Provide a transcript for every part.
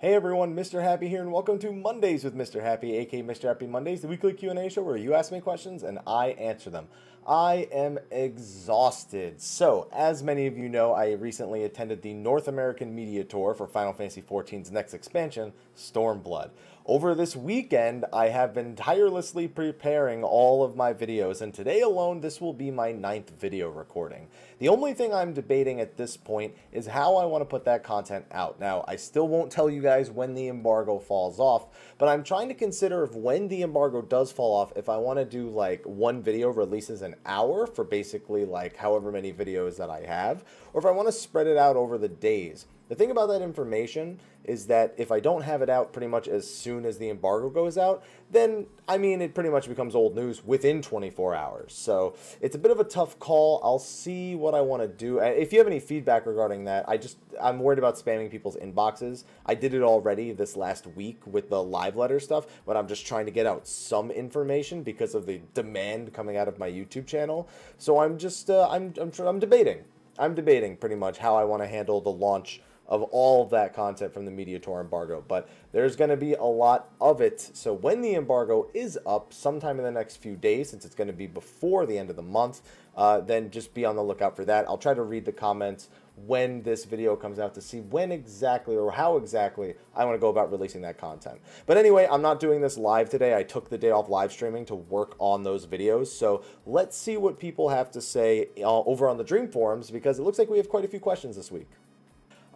Hey everyone, Mr. Happy here, and welcome to Mondays with Mr. Happy, aka Mr. Happy Mondays, the weekly Q&A show where you ask me questions and I answer them. I am exhausted. So, as many of you know, I recently attended the North American Media Tour for Final Fantasy XIV's next expansion, Stormblood. Over this weekend, I have been tirelessly preparing all of my videos, and today alone, this will be my 9th video recording. The only thing I'm debating at this point is how I want to put that content out. Now, I still won't tell you guys when the embargo falls off, but I'm trying to consider if when the embargo does fall off, if I want to do like one video releases an hour for basically like however many videos that I have, or if I want to spread it out over the days. The thing about that information is that if I don't have it out pretty much as soon as the embargo goes out, then, I mean, it pretty much becomes old news within 24 hours. So it's a bit of a tough call. I'll see what I want to do. If you have any feedback regarding that, I'm worried about spamming people's inboxes. I did it already this last week with the live letter stuff, but I'm just trying to get out some information because of the demand coming out of my YouTube channel. So I'm just, I'm debating. I'm debating pretty much how I want to handle the launch of all of that content from the Media Tour embargo, but there's going to be a lot of it. So when the embargo is up sometime in the next few days, since it's going to be before the end of the month, then just be on the lookout for that. I'll try to read the comments when this video comes out to see when exactly or how exactly I want to go about releasing that content. But anyway, I'm not doing this live today. I took the day off live streaming to work on those videos. So let's see what people have to say over on the Dream forums, because it looks like we have quite a few questions this week.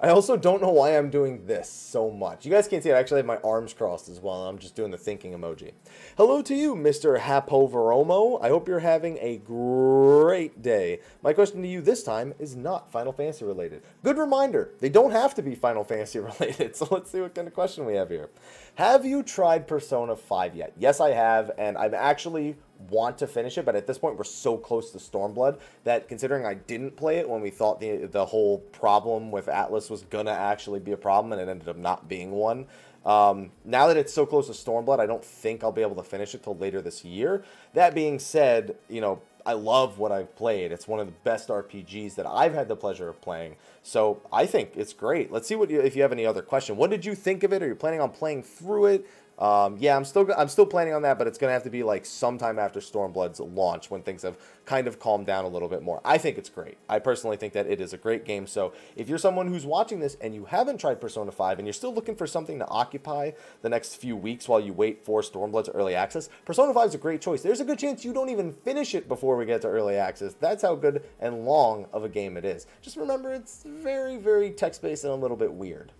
I also don't know why I'm doing this so much. You guys can't see it. I actually have my arms crossed as well. I'm just doing the thinking emoji. Hello to you, Mr. Hapoveromo. I hope you're having a great day. My question to you this time is not Final Fantasy related. Good reminder, they don't have to be Final Fantasy related. So let's see what kind of question we have here. Have you tried Persona 5 yet? Yes, I have, and I'm actually want to finish it, but at this point we're so close to Stormblood that, considering I didn't play it when we thought the whole problem with Atlas was gonna actually be a problem, and it ended up not being one, now that it's so close to Stormblood, I don't think I'll be able to finish it till later this year. That being said, you know, I love what I've played. It's one of the best RPGs that I've had the pleasure of playing, so I think it's great. Let's see if you have any other question. What did you think of it? Are you planning on playing through it? Yeah, I'm still planning on that, but it's going to have to be like sometime after Stormblood's launch when things have kind of calmed down a little bit more. I think it's great. I personally think that it is a great game. So if you're someone who's watching this and you haven't tried Persona 5 and you're still looking for something to occupy the next few weeks while you wait for Stormblood's early access, Persona 5 is a great choice. There's a good chance you don't even finish it before we get to early access. That's how good and long of a game it is. Just remember, it's very, very text-based and a little bit weird.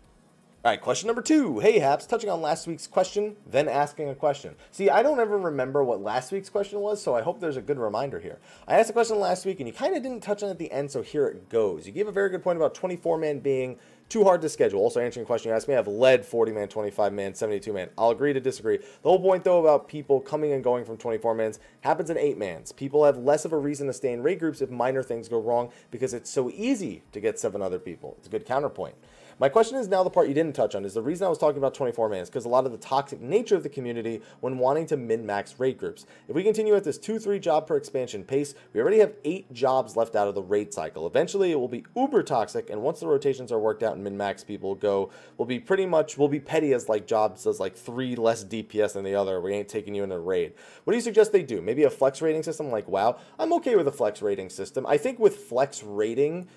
Alright, question number 2. Hey, Haps, touching on last week's question, then asking a question. See, I don't ever remember what last week's question was, so I hope there's a good reminder here. I asked a question last week, and you kind of didn't touch on it at the end, so here it goes. You gave a very good point about 24-man being too hard to schedule. Also, answering a question you asked me, I've led 40-man, 25-man, 72-man. I'll agree to disagree. The whole point, though, about people coming and going from 24-mans happens in 8-mans. People have less of a reason to stay in raid groups if minor things go wrong, because it's so easy to get 7 other people. It's a good counterpoint. My question is now the part you didn't touch on, is the reason I was talking about 24-man is because a lot of the toxic nature of the community when wanting to min-max raid groups. If we continue at this 2-3 job per expansion pace, we already have 8 jobs left out of the raid cycle. Eventually, it will be uber toxic, and once the rotations are worked out and min-max people go, we'll be petty as like jobs does like 3 less DPS than the other. We ain't taking you in a raid. What do you suggest they do? Maybe a flex rating system like WoW? I'm okay with a flex rating system. I think with flex rating,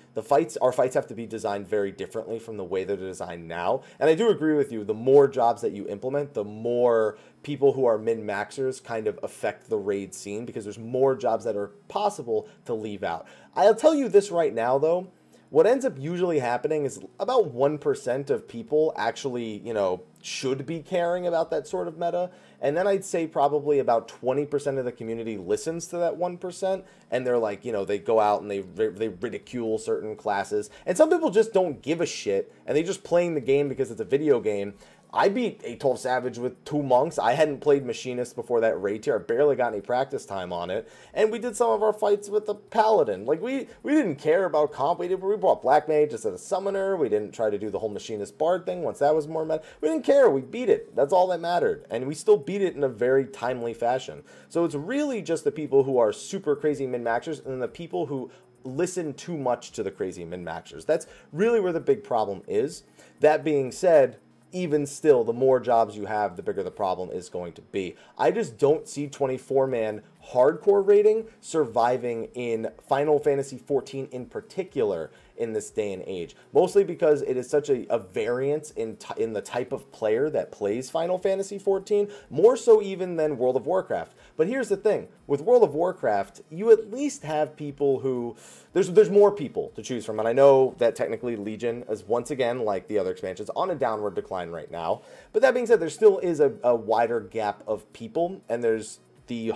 our fights have to be designed very differently from the way they're designed now. And I do agree with you, the more jobs that you implement, the more people who are min-maxers kind of affect the raid scene, because there's more jobs that are possible to leave out. I'll tell you this right now, though. What ends up usually happening is about 1% of people actually, you know, should be caring about that sort of meta. And then I'd say probably about 20% of the community listens to that 1%. And they're like, you know, they go out and they ridicule certain classes. And some people just don't give a shit. And they just playing the game because it's a video game. I beat 812 Savage with 2 monks. I hadn't played machinist before that raid tier. I barely got any practice time on it. And we did some of our fights with the paladin. Like, we didn't care about comp. We brought Black Mage as a summoner. We didn't try to do the whole machinist bard thing once that was more meta. We didn't care. We beat it. That's all that mattered. And we still beat it in a very timely fashion. So it's really just the people who are super crazy min-maxers and the people who listen too much to the crazy min-maxers. That's really where the big problem is. That being said, even still, the more jobs you have, the bigger the problem is going to be. I just don't see 24-man hardcore rating surviving in Final Fantasy XIV in particular in this day and age. Mostly because it is such a variance in the type of player that plays Final Fantasy XIV, more so even than World of Warcraft. But here's the thing, with World of Warcraft, you at least have people who, there's more people to choose from, and I know that technically Legion is once again, like the other expansions, on a downward decline right now. But that being said, there still is a wider gap of people, and there's the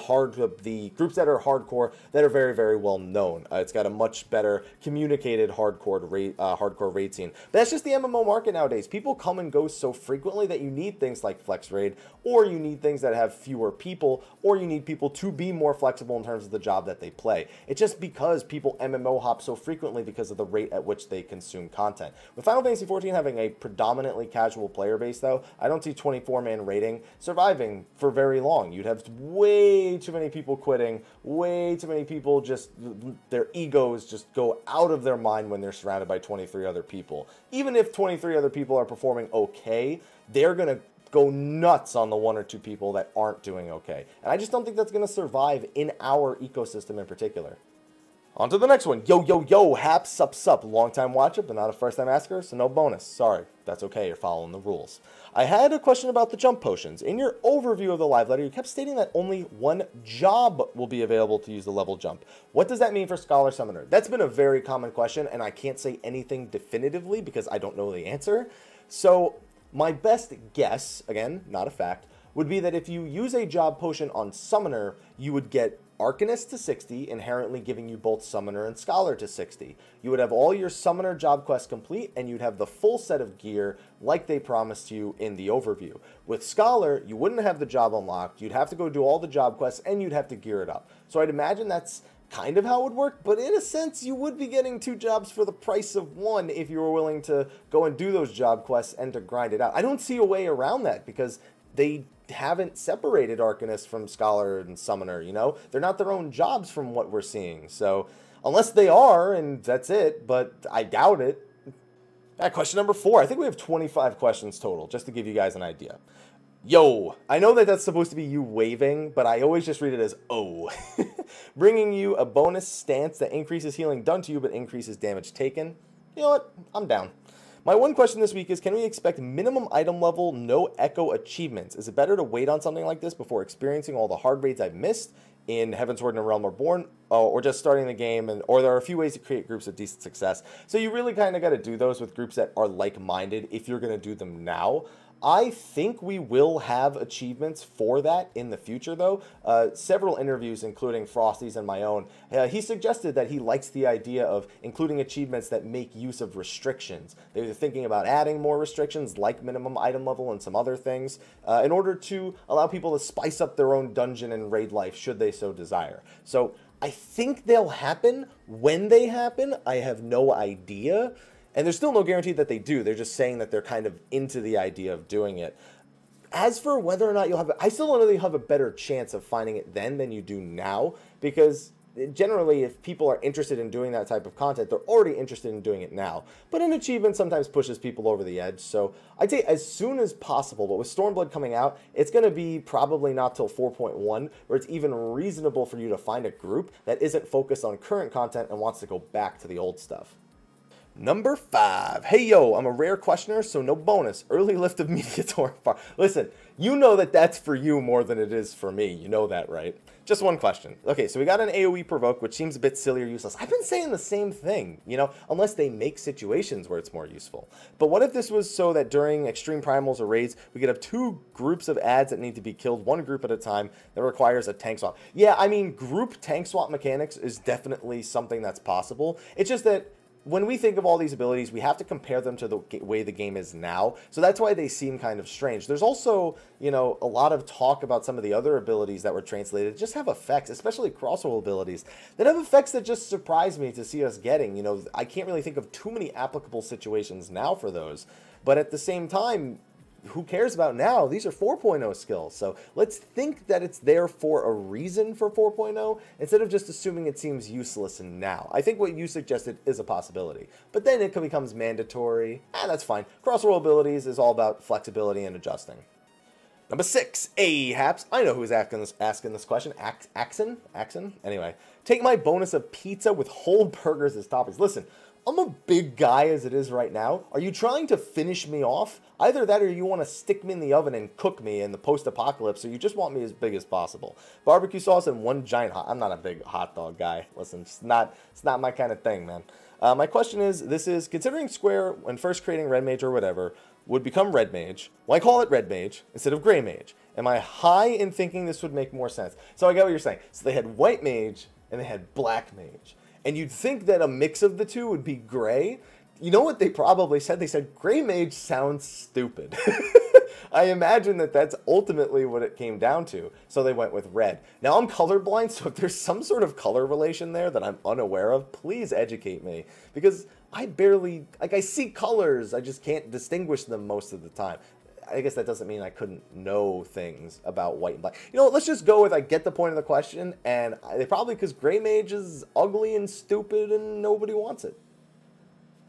groups that are hardcore that are very, very well known. It's got a much better communicated hardcore raid scene. But that's just the MMO market nowadays. People come and go so frequently that you need things like flex raid, or you need things that have fewer people, or you need people to be more flexible in terms of the job that they play. It's just because people MMO hop so frequently because of the rate at which they consume content. With Final Fantasy XIV having a predominantly casual player base, though, I don't see 24-man rating surviving for very long. You'd have way too many people quitting, way too many people just, their egos just go out of their mind when they're surrounded by 23 other people. Even if 23 other people are performing okay, they're going to go nuts on the 1 or 2 people that aren't doing okay. And I just don't think that's going to survive in our ecosystem in particular. On to the next one. Yo, yo, yo, hap, sup, sup. Long time watcher, but not a first time asker, so no bonus. Sorry, that's okay, you're following the rules. I had a question about the jump potions. In your overview of the live letter, you kept stating that only 1 job will be available to use the level jump. What does that mean for Scholar Summoner? That's been a very common question, and I can't say anything definitively because I don't know the answer. So my best guess, again, not a fact, would be that if you use a job potion on Summoner, you would get Arcanist to 60, inherently giving you both Summoner and Scholar to 60. You would have all your Summoner job quests complete, and you'd have the full set of gear like they promised you in the overview. With Scholar, you wouldn't have the job unlocked, you'd have to go do all the job quests, and you'd have to gear it up. So I'd imagine that's kind of how it would work, but in a sense, you would be getting 2 jobs for the price of 1 if you were willing to go and do those job quests and to grind it out. I don't see a way around that because they haven't separated Arcanist from Scholar and Summoner, you know? They're not their own jobs from what we're seeing. So, unless they are, and that's it, but I doubt it. Question number 4. I think we have 25 questions total, just to give you guys an idea. Yo, I know that that's supposed to be you waving, but I always just read it as oh. Bringing you a bonus stance that increases healing done to you, but increases damage taken. You know what? I'm down. My one question this week is, can we expect minimum item level, no echo achievements? Is it better to wait on something like this before experiencing all the hard raids I've missed in Heavensward and A Realm Reborn, or just starting the game, or there are a few ways to create groups of decent success. So you really kind of got to do those with groups that are like-minded if you're going to do them now. I think we will have achievements for that in the future, though. Several interviews, including Frosty's and my own, he suggested that he likes the idea of including achievements that make use of restrictions. They were thinking about adding more restrictions, like minimum item level and some other things, in order to allow people to spice up their own dungeon and raid life, should they so desire. So I think they'll happen. When they happen, I have no idea. And there's still no guarantee that they do. They're just saying that they're kind of into the idea of doing it. As for whether or not you'll have it, I still don't really have a better chance of finding it then than you do now. Because generally, if people are interested in doing that type of content, they're already interested in doing it now. But an achievement sometimes pushes people over the edge. So I'd say as soon as possible. But with Stormblood coming out, it's going to be probably not till 4.1, where it's even reasonable for you to find a group that isn't focused on current content and wants to go back to the old stuff. Number 5. Hey, yo, I'm a rare questioner, so no bonus. Early lift of Mediator. Listen, you know that that's for you more than it is for me. You know that, right? Just one question. Okay, so we got an AoE provoke, which seems a bit silly or useless. I've been saying the same thing, you know, unless they make situations where it's more useful. But what if this was so that during extreme primals or raids, we could have 2 groups of ads that need to be killed, 1 group at a time, that requires a tank swap? Yeah, I mean, group tank swap mechanics is definitely something that's possible. It's just that when we think of all these abilities, we have to compare them to the way the game is now. So that's why they seem kind of strange. There's also, you know, a lot of talk about some of the other abilities that were translated just have effects, especially crossover abilities, that have effects that just surprise me to see us getting. You know, I can't really think of too many applicable situations now for those. But at the same time, who cares about now? These are 4.0 skills. So let's think that it's there for a reason for 4.0 instead of just assuming it seems useless in now. I think what you suggested is a possibility. But then it becomes mandatory. That's fine. Cross-roll abilities is all about flexibility and adjusting. Number 6, Haps. I know who's asking this question. Axon? Anyway, take my bonus of pizza with whole burgers as toppings. Listen, I'm a big guy as it is right now. Are you trying to finish me off? Either that or you want to stick me in the oven and cook me in the post-apocalypse, or you just want me as big as possible. Barbecue sauce and one giant hot... I'm not a big hot dog guy. Listen, it's not my kind of thing, man. My question is, considering Square, when first creating Red Mage or whatever, would become Red Mage, why call it Red Mage instead of Gray Mage? Am I high in thinking this would make more sense? So I get what you're saying. So they had White Mage and they had Black Mage. And you'd think that a mix of the two would be gray. You know what they probably said? They said Gray Mage sounds stupid. I imagine that that's ultimately what it came down to. So they went with red. Now I'm colorblind, so if there's some sort of color relation there that I'm unaware of, please educate me. Because I barely, I see colors, I just can't distinguish them most of the time. I guess that doesn't mean I couldn't know things about white and black. You know what, let's just go with I get the point of the question, and they probably because Gray Mage is ugly and stupid and nobody wants it.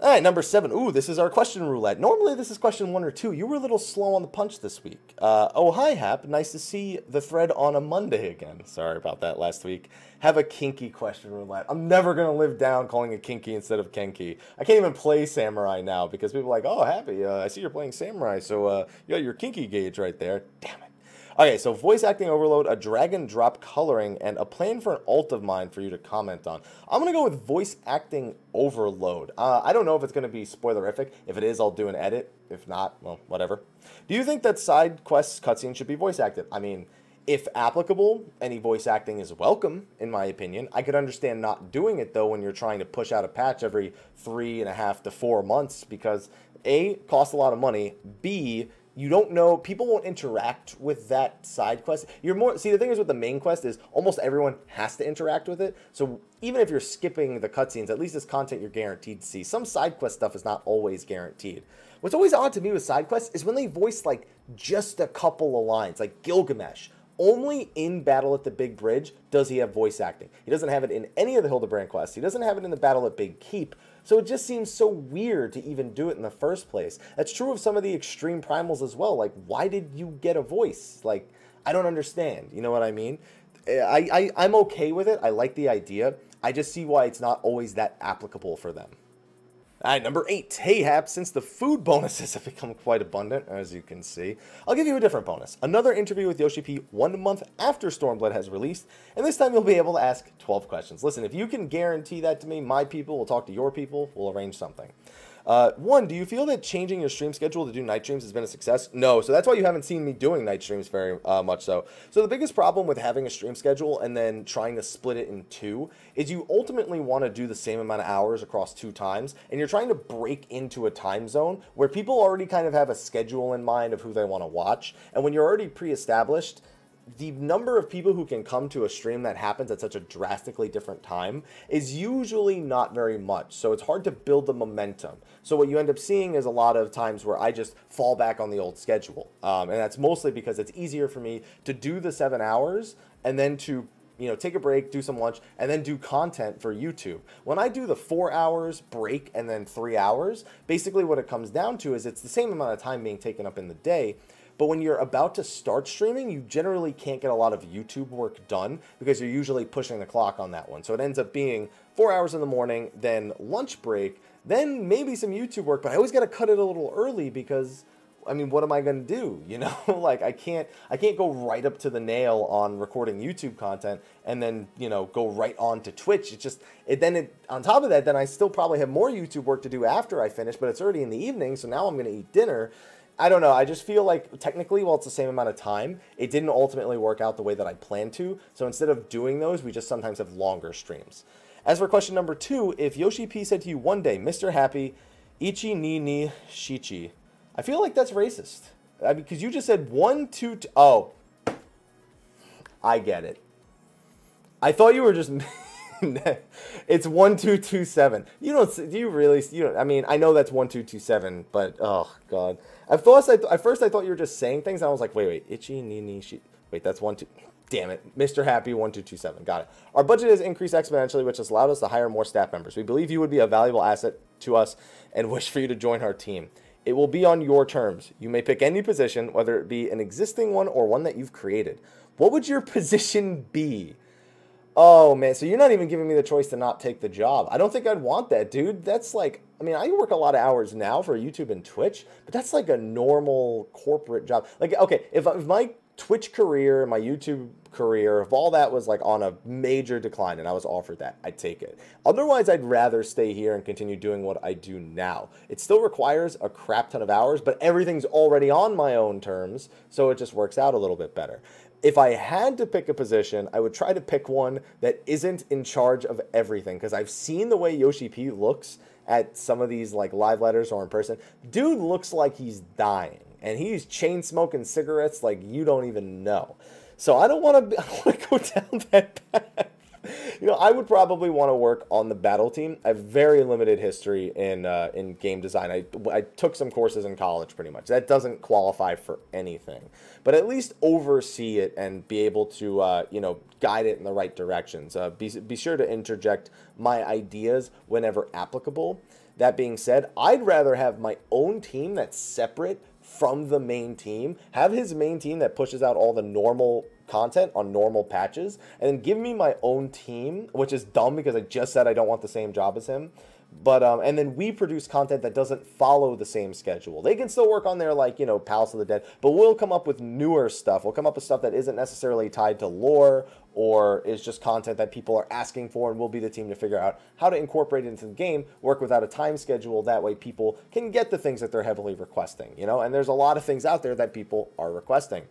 All right, number 7. Ooh, this is our question roulette. Normally this is question 1 or 2. You were a little slow on the punch this week. Oh, hi, Hap. Nice to see the thread on a Monday again. Sorry about that last week. Have a kinky question roulette. I'm never going to live down calling it kinky instead of kinky. I can't even play Samurai now because people are like, oh, Happy, I see you're playing Samurai, so you got your kinky gauge right there. Damn it. Okay, so voice acting overload, a drag and drop coloring, and a plan for an alt of mine for you to comment on. I'm going to go with voice acting overload. I don't know if it's going to be spoilerific. If it is, I'll do an edit. If not, well, whatever. Do you think that side quests cutscenes should be voice acted? I mean, if applicable, any voice acting is welcome, in my opinion. I could understand not doing it, though, when you're trying to push out a patch every 3.5 to 4 months, because A, it costs a lot of money, B, you don't know, people won't interact with that side quest. See, the thing is with the main quest is almost everyone has to interact with it. So even if you're skipping the cutscenes, at least it's content you're guaranteed to see. Some side quest stuff is not always guaranteed. What's always odd to me with side quests is when they voice like just a couple of lines, like Gilgamesh. Only in Battle at the Big Bridge does he have voice acting. He doesn't have it in any of the Hildebrand quests. He doesn't have it in the Battle at Big Keep. So it just seems so weird to even do it in the first place. That's true of some of the extreme primals as well. Like, why did you get a voice? Like, I don't understand. You know what I mean? I'm okay with it. I like the idea. I just see why it's not always that applicable for them. All right, number 8. Hey, Hap, since the food bonuses have become quite abundant, as you can see, I'll give you a different bonus. Another interview with Yoshi P 1 month after Stormblood has released, and this time you'll be able to ask 12 questions. Listen, if you can guarantee that to me, my people will talk to your people, we'll arrange something. 1, do you feel that changing your stream schedule to do night streams has been a success? No, so that's why you haven't seen me doing night streams very much so. So the biggest problem with having a stream schedule and then trying to split it in 2 is you ultimately want to do the same amount of hours across 2 times, and you're trying to break into a time zone where people already kind of have a schedule in mind of who they want to watch, and when you're already pre-established, the number of people who can come to a stream that happens at such a drastically different time is usually not very much. So it's hard to build the momentum. So what you end up seeing is a lot of times where I just fall back on the old schedule. And that's mostly because it's easier for me to do the 7 hours and then to take a break, do some lunch, and then do content for YouTube. When I do the 4 hours break and then 3 hours, basically what it comes down to is it's the same amount of time being taken up in the day. But when you're about to start streaming, you generally can't get a lot of YouTube work done because you're usually pushing the clock on that one. So it ends up being 4 hours in the morning, then lunch break, then maybe some YouTube work, but I always got to cut it a little early because, I mean, what am I going to do? Like I can't go right up to the nail on recording YouTube content and then, go right on to Twitch. On top of that, then I still probably have more YouTube work to do after I finish, but it's already in the evening. So now I'm going to eat dinner. I don't know. I just feel like technically, while it's the same amount of time, it didn't ultimately work out the way that I planned to. So instead of doing those, we just sometimes have longer streams. As for question number 2, if Yoshi P said to you one day, Mr. Happy, Ichi ni ni shichi, I feel like that's racist. Because you just said 1, 2, oh, I get it. I thought you were just... It's 1227. You don't. Do you really? You don't. I mean, I know that's 1227, but oh god. At first I thought you were just saying things. And I was like, wait, itchy, nini, she. Wait, that's 12. Damn it, Mr. Happy 1227. Got it. Our budget has increased exponentially, which has allowed us to hire more staff members. We believe you would be a valuable asset to us, and wish for you to join our team. It will be on your terms. You may pick any position, whether it be an existing one or one that you've created. What would your position be? Oh, man, so you're not even giving me the choice to not take the job. I don't think I'd want that, dude. That's like, I mean, I work a lot of hours now for YouTube and Twitch, but that's like a normal corporate job. Like, okay, if my Twitch career, my YouTube career, if all that was like on a major decline and I was offered that, I'd take it. Otherwise, I'd rather stay here and continue doing what I do now. It still requires a crap ton of hours, but everything's already on my own terms, so it just works out a little bit better. If I had to pick a position, I would try to pick one that isn't in charge of everything, because I've seen the way Yoshi P looks at some of these like live letters or in person. Dude looks like he's dying, and he's chain smoking cigarettes like you don't even know. So I don't want to go down that path. You know, I would probably want to work on the battle team. I have very limited history in game design. I took some courses in college, pretty much. That doesn't qualify for anything, but at least oversee it and be able to you know, guide it in the right directions. Be sure to interject my ideas whenever applicable. That being said, I'd rather have my own team that's separate from the main team, have his main team that pushes out all the normal content on normal patches, and then give me my own team, which is dumb because I just said I don't want the same job as him. But and then we produce content that doesn't follow the same schedule. They can still work on their, like, you know, Palace of the Dead, but we'll come up with newer stuff. We'll come up with stuff that isn't necessarily tied to lore or is just content that people are asking for, and we'll be the team to figure out how to incorporate it into the game, work without a time schedule. That way people can get the things that they're heavily requesting, you know, and there's a lot of things out there that people are requesting.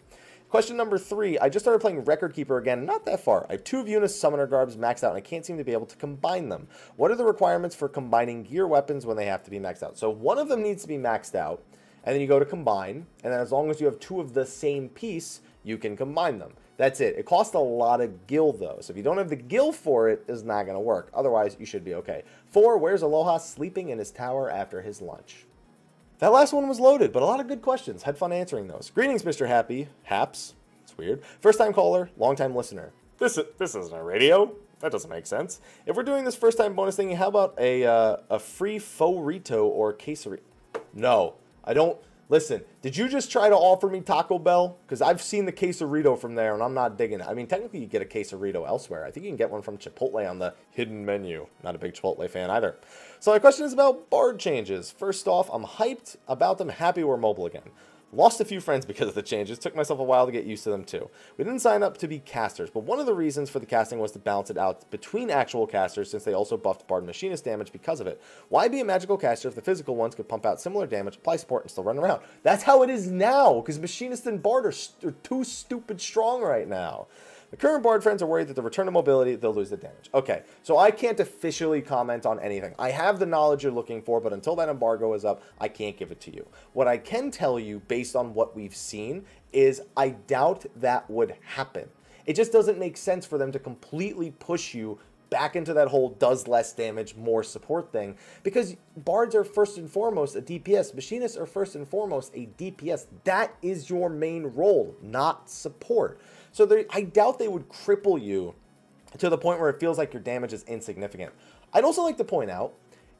Question number 3, I just started playing Record Keeper again, not that far. I have 2 of Eunice Summoner Garbs maxed out, and I can't seem to be able to combine them. What are the requirements for combining gear weapons when they have to be maxed out? So one of them needs to be maxed out, and then you go to combine, and then as long as you have 2 of the same piece, you can combine them. That's it. It costs a lot of gil, though, so if you don't have the gil for it, it's not going to work. Otherwise, you should be okay. 4, where's Aloha sleeping in his tower after his lunch? That last one was loaded, but a lot of good questions. Had fun answering those. Greetings, Mr. Happy. Haps. It's weird. First-time caller, long-time listener. This isn't a radio. That doesn't make sense. If we're doing this first-time bonus thing, how about a free faux rito or quesarito? No, I don't. Listen, did you just try to offer me Taco Bell? Because I've seen the quesarito from there, and I'm not digging it. I mean, technically, you get a quesarito elsewhere. I think you can get one from Chipotle on the hidden menu. Not a big Chipotle fan either. So my question is about bard changes. First off, I'm hyped about them, happy we're mobile again. Lost a few friends because of the changes. Took myself a while to get used to them too. We didn't sign up to be casters, but one of the reasons for the casting was to balance it out between actual casters, since they also buffed Bard and Machinist damage because of it. Why be a magical caster if the physical ones could pump out similar damage, apply support, and still run around? That's how it is now, because Machinist and Bard are too stupid strong right now. The current Bard friends are worried that the return of mobility, they'll lose the damage. Okay, so I can't officially comment on anything. I have the knowledge you're looking for, but until that embargo is up, I can't give it to you. What I can tell you, based on what we've seen, is I doubt that would happen. It just doesn't make sense for them to completely push you back into that whole does less damage, more support thing, because Bards are first and foremost a DPS. Machinists are first and foremost a DPS. That is your main role, not support. So I doubt they would cripple you to the point where it feels like your damage is insignificant. I'd also like to point out,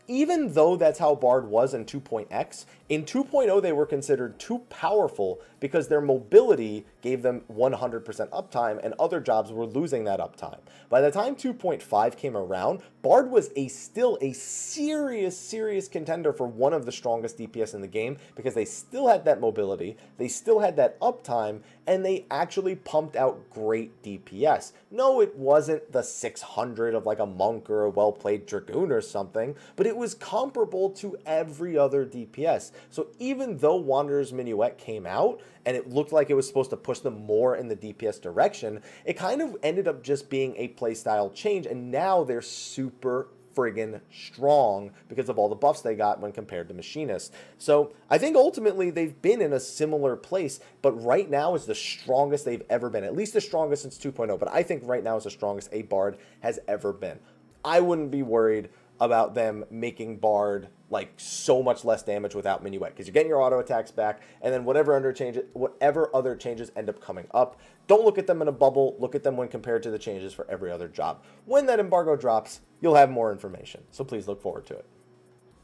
even though that's how Bard was in 2.x, in 2.0 they were considered too powerful because their mobility gave them 100% uptime and other jobs were losing that uptime. By the time 2.5 came around, Bard was still a serious contender for one of the strongest DPS in the game because they still had that mobility, they still had that uptime, and they actually pumped out great DPS. No, it wasn't the 600 of like a Monk or a well-played Dragoon or something, but it was comparable to every other DPS. So even though Wanderer's Minuet came out, and it looked like it was supposed to push them more in the DPS direction, it kind of ended up just being a playstyle change, and now they're super friggin' strong because of all the buffs they got when compared to Machinists. So I think ultimately they've been in a similar place, but right now is the strongest they've ever been, at least the strongest since 2.0, but I think right now is the strongest a Bard has ever been. I wouldn't be worried about them making Bard like so much less damage without Minuet, because you're getting your auto attacks back, and then whatever other changes end up coming up, don't look at them in a bubble. Look at them when compared to the changes for every other job. When that embargo drops, you'll have more information, so please look forward to it.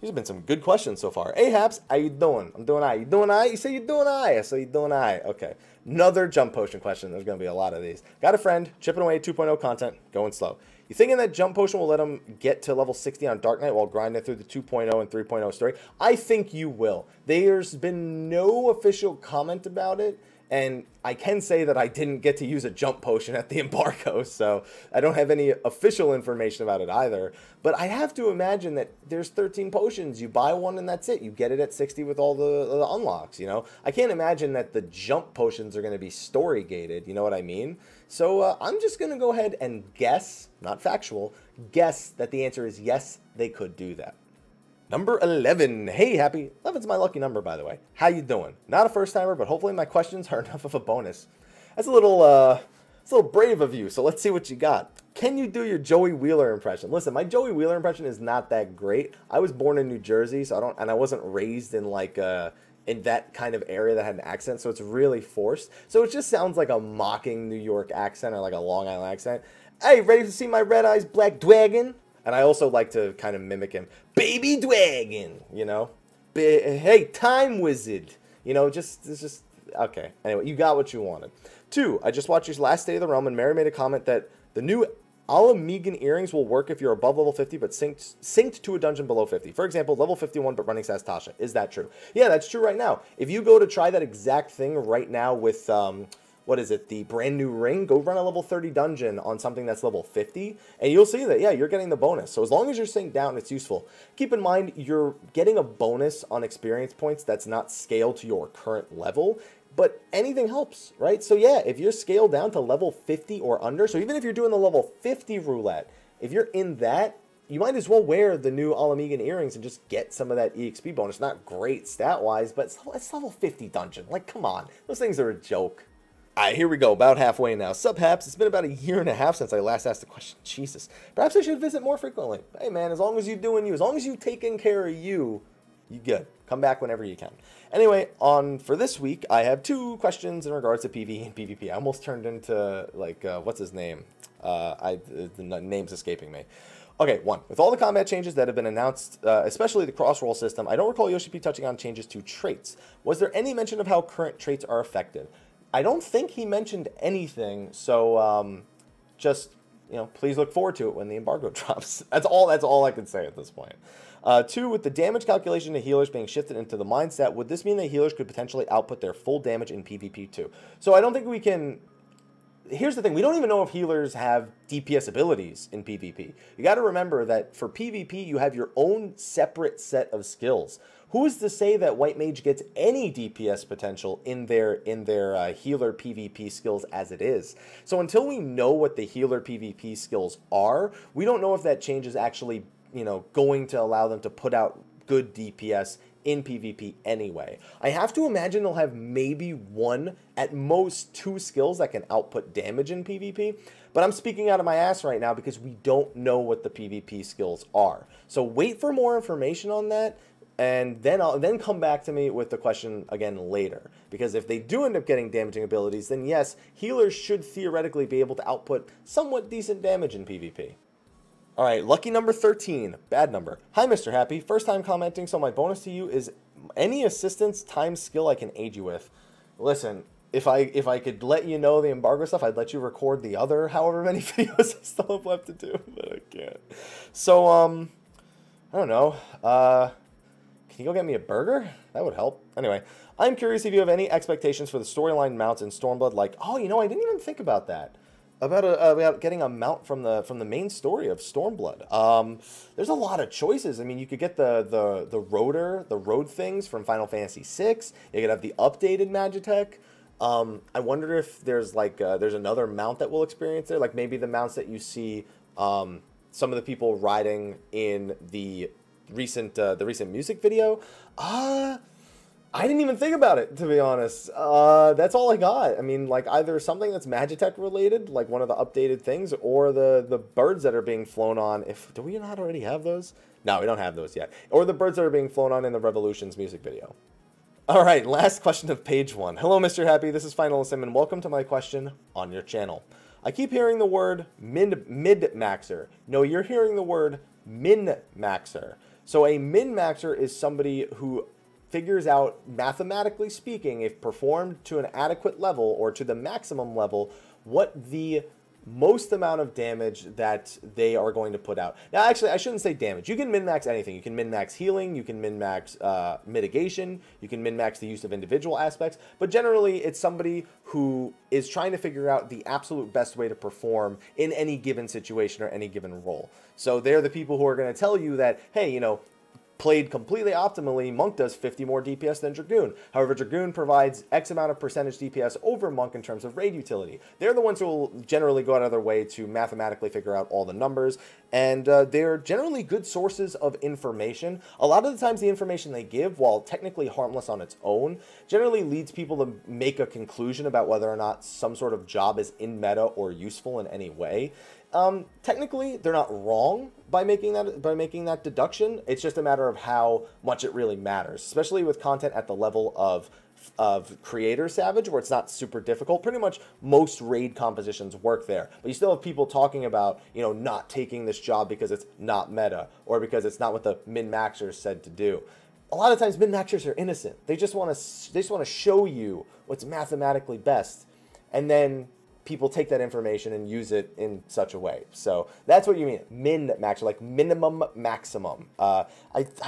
These have been some good questions so far. Hey, Haps, how you doing? I'm doing alright. You doing alright? You say you're doing alright. So you're doing alright. Okay. Another jump potion question. There's going to be a lot of these. Got a friend, chipping away at 2.0 content, going slow. You thinking that jump potion will let him get to level 60 on Dark Knight while grinding through the 2.0 and 3.0 story? I think you will. There's been no official comment about it. And I can say that I didn't get to use a jump potion at the embargo, so I don't have any official information about it either. But I have to imagine that there's 13 potions. You buy one and that's it. You get it at 60 with all the unlocks, you know? I can't imagine that the jump potions are going to be story gated, you know what I mean? So I'm just going to go ahead and guess, not factual, guess that the answer is yes, they could do that. Number 11. Hey, Happy. 11's my lucky number, by the way. How you doing? Not a first-timer, but hopefully my questions are enough of a bonus. That's a little brave of you, so let's see what you got. Can you do your Joey Wheeler impression? Listen, my Joey Wheeler impression is not that great. I was born in New Jersey, so I wasn't raised in like in that kind of area that had an accent, so it's really forced. So it just sounds like a mocking New York accent or like a Long Island accent. Hey, ready to see my red eyes black dragon? And I also like to kind of mimic him. Baby Dragon, you know? Hey, Time Wizard. You know, it's just, okay. Anyway, you got what you wanted. 2, I just watched your last State of the Realm, and Mary made a comment that the new Alamegan earrings will work if you're above level 50, but synced to a dungeon below 50. For example, level 51, but running Sass Tasha. Is that true? Yeah, that's true right now. If you go to try that exact thing right now with, what is it, the brand new ring, go run a level 30 dungeon on something that's level 50, and you'll see that, yeah, you're getting the bonus. So as long as you're synced down, it's useful. Keep in mind, you're getting a bonus on experience points that's not scaled to your current level, but anything helps, right? So yeah, if you're scaled down to level 50 or under, so even if you're doing the level 50 roulette, if you're in that, you might as well wear the new Alamegan earrings and just get some of that EXP bonus. Not great stat-wise, but it's level 50 dungeon. Like, come on. Those things are a joke. Alright, here we go, about halfway now. Sup, Haps? It's been about 1.5 years since I last asked the question. Jesus. Perhaps I should visit more frequently. Hey, man, as long as you're doing you, as long as you're taking care of you, you good. Come back whenever you can. Anyway, for this week, I have 2 questions in regards to PvE and PvP. I almost turned into, like, what's his name? The name's escaping me. Okay, 1. With all the combat changes that have been announced, especially the cross-roll system, I don't recall Yoshi P touching on changes to traits. Was there any mention of how current traits are affected? I don't think he mentioned anything, so just, you know, please look forward to it when the embargo drops. That's all I can say at this point. 2, with the damage calculation to healers being shifted into the mindset, would this mean that healers could potentially output their full damage in PvP too? So I don't think we can... Here's the thing, we don't even know if healers have DPS abilities in PvP. You got to remember that for PvP, you have your own separate set of skills. Who is to say that White Mage gets any DPS potential in their healer PvP skills as it is? So until we know what the healer PvP skills are, we don't know if that change is actually, you know, going to allow them to put out good DPS in PvP anyway. I have to imagine they'll have maybe 1, at most 2 skills that can output damage in PvP, but I'm speaking out of my ass right now because we don't know what the PvP skills are. So wait for more information on that, and then come back to me with the question again later. Because if they do end up getting damaging abilities, then yes, healers should theoretically be able to output somewhat decent damage in PvP. Alright, lucky number 13. Bad number. Hi, Mr. Happy. First time commenting, so my bonus to you is any assistance times skill I can aid you with. Listen, if I could let you know the embargo stuff, I'd let you record the other however many videos I still have left to do, but I can't. So, I don't know. Can you go get me a burger? That would help. Anyway, I'm curious if you have any expectations for the storyline mounts in Stormblood, like, oh, you know, I didn't even think about that. About getting a mount from the main story of Stormblood. There's a lot of choices. I mean, you could get the road things from Final Fantasy VI. You could have the updated Magitech. I wonder if there's like there's another mount that we'll experience there, like maybe the mounts that you see some of the people riding in the recent music video. I didn't even think about it, to be honest. That's all I got. I mean, like, either something that's Magitech related, like one of the updated things, or the birds that are being flown on. Do we not already have those? No, we don't have those yet. Or the birds that are being flown on in the Revolutions music video. All right, last question of page 1. Hello, Mr. Happy. This is Final Sim, and welcome to my question on your channel. I keep hearing the word min-maxer. No, you're hearing the word min-maxer. So a min-maxer is somebody who figures out, mathematically speaking, if performed to an adequate level or to the maximum level, what the most amount of damage that they are going to put out. Now, actually, I shouldn't say damage. You can min-max anything. You can min-max healing, you can min-max mitigation, you can min-max the use of individual aspects, but generally, it's somebody who is trying to figure out the absolute best way to perform in any given situation or any given role. So they're the people who are going to tell you that, hey, you know, played completely optimally, Monk does 50 more DPS than Dragoon. However, Dragoon provides X amount of percentage DPS over Monk in terms of raid utility. They're the ones who will generally go out of their way to mathematically figure out all the numbers, and they're generally good sources of information. A lot of the times the information they give, while technically harmless on its own, generally leads people to make a conclusion about whether or not some sort of job is in meta or useful in any way. Technically, they're not wrong by making that deduction. It's just a matter of how much it really matters, especially with content at the level of Creator Savage, where it's not super difficult. Pretty much most raid compositions work there, but you still have people talking about, you know, not taking this job because it's not meta or because it's not what the min-maxers said to do. A lot of times min-maxers are innocent. They just want to show you what's mathematically best, and then people take that information and use it in such a way. So that's what you mean, min-max, like minimum maximum. I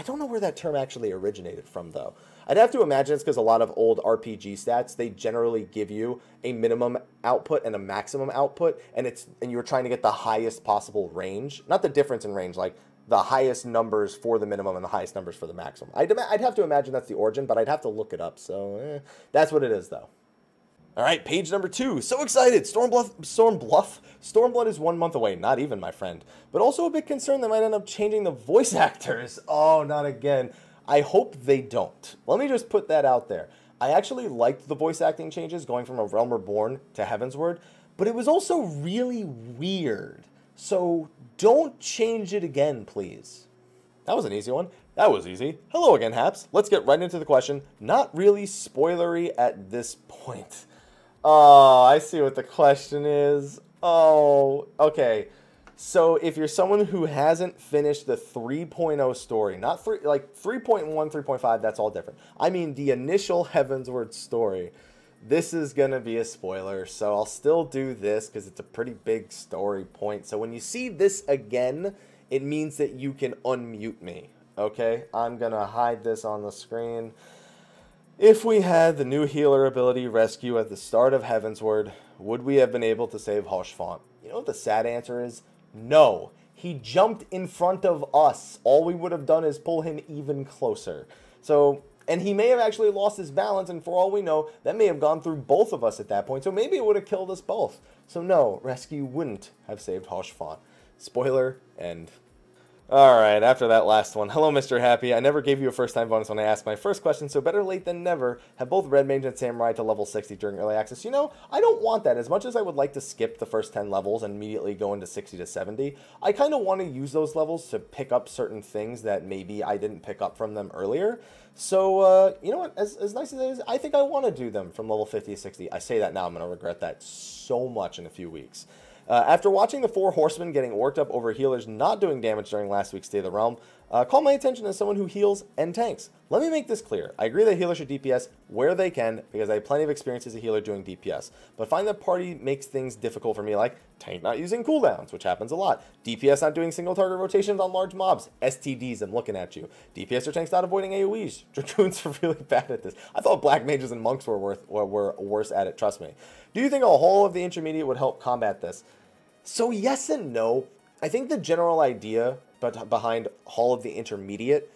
don't know where that term actually originated from, though. I'd have to imagine it's because a lot of old RPG stats, they generally give you a minimum output and a maximum output, and you're trying to get the highest possible range. Not the difference in range, like the highest numbers for the minimum and the highest numbers for the maximum. I'd have to imagine that's the origin, but I'd have to look it up. So that's what it is, though. All right, page number 2. So excited. Stormblood is 1 month away. Not even, my friend. But also a bit concerned they might end up changing the voice actors. Oh, not again. I hope they don't. Let me just put that out there. I actually liked the voice acting changes going from A Realm Reborn to Heavensward, but it was also really weird. So don't change it again, please. That was an easy one. That was easy. Hello again, Haps. Let's get right into the question. Not really spoilery at this point. Oh, I see what the question is. Oh, okay. So if you're someone who hasn't finished the 3.0 story, not like 3.1, 3.5, that's all different. I mean the initial Heavensward story. This is going to be a spoiler, so I'll still do this because it's a pretty big story point. So when you see this again, it means that you can unmute me. Okay? I'm going to hide this on the screen. If we had the new healer ability rescue at the start of Heavensward, would we have been able to save Hoshfont? You know what the sad answer is? No. He jumped in front of us. All we would have done is pull him even closer. So, and he may have actually lost his balance, and for all we know, that may have gone through both of us at that point, so maybe it would have killed us both. So no, rescue wouldn't have saved Hoshfont. Spoiler, end. Alright, after that last one. Hello, Mr. Happy. I never gave you a first-time bonus when I asked my first question, so better late than never. Have both Red Mage and Samurai to level 60 during early access. You know, I don't want that. As much as I would like to skip the first 10 levels and immediately go into 60 to 70, I kind of want to use those levels to pick up certain things that maybe I didn't pick up from them earlier. So, you know what? As nice as it is, I think I want to do them from level 50 to 60. I say that now, I'm going to regret that so much in a few weeks. After watching the 4 horsemen getting worked up over healers not doing damage during last week's State of the Realm, caught my attention as someone who heals and tanks. Let me make this clear. I agree that healers should DPS where they can because I have plenty of experience as a healer doing DPS. But find that party makes things difficult for me, like tank not using cooldowns, which happens a lot. DPS not doing single target rotations on large mobs. STDs, I'm looking at you. DPS or tanks not avoiding AoEs. Dragoons are really bad at this. I thought black mages and monks were worse at it, trust me. Do you think a whole of the intermediate would help combat this? So yes and no. I think the general idea behind Hall of the Intermediate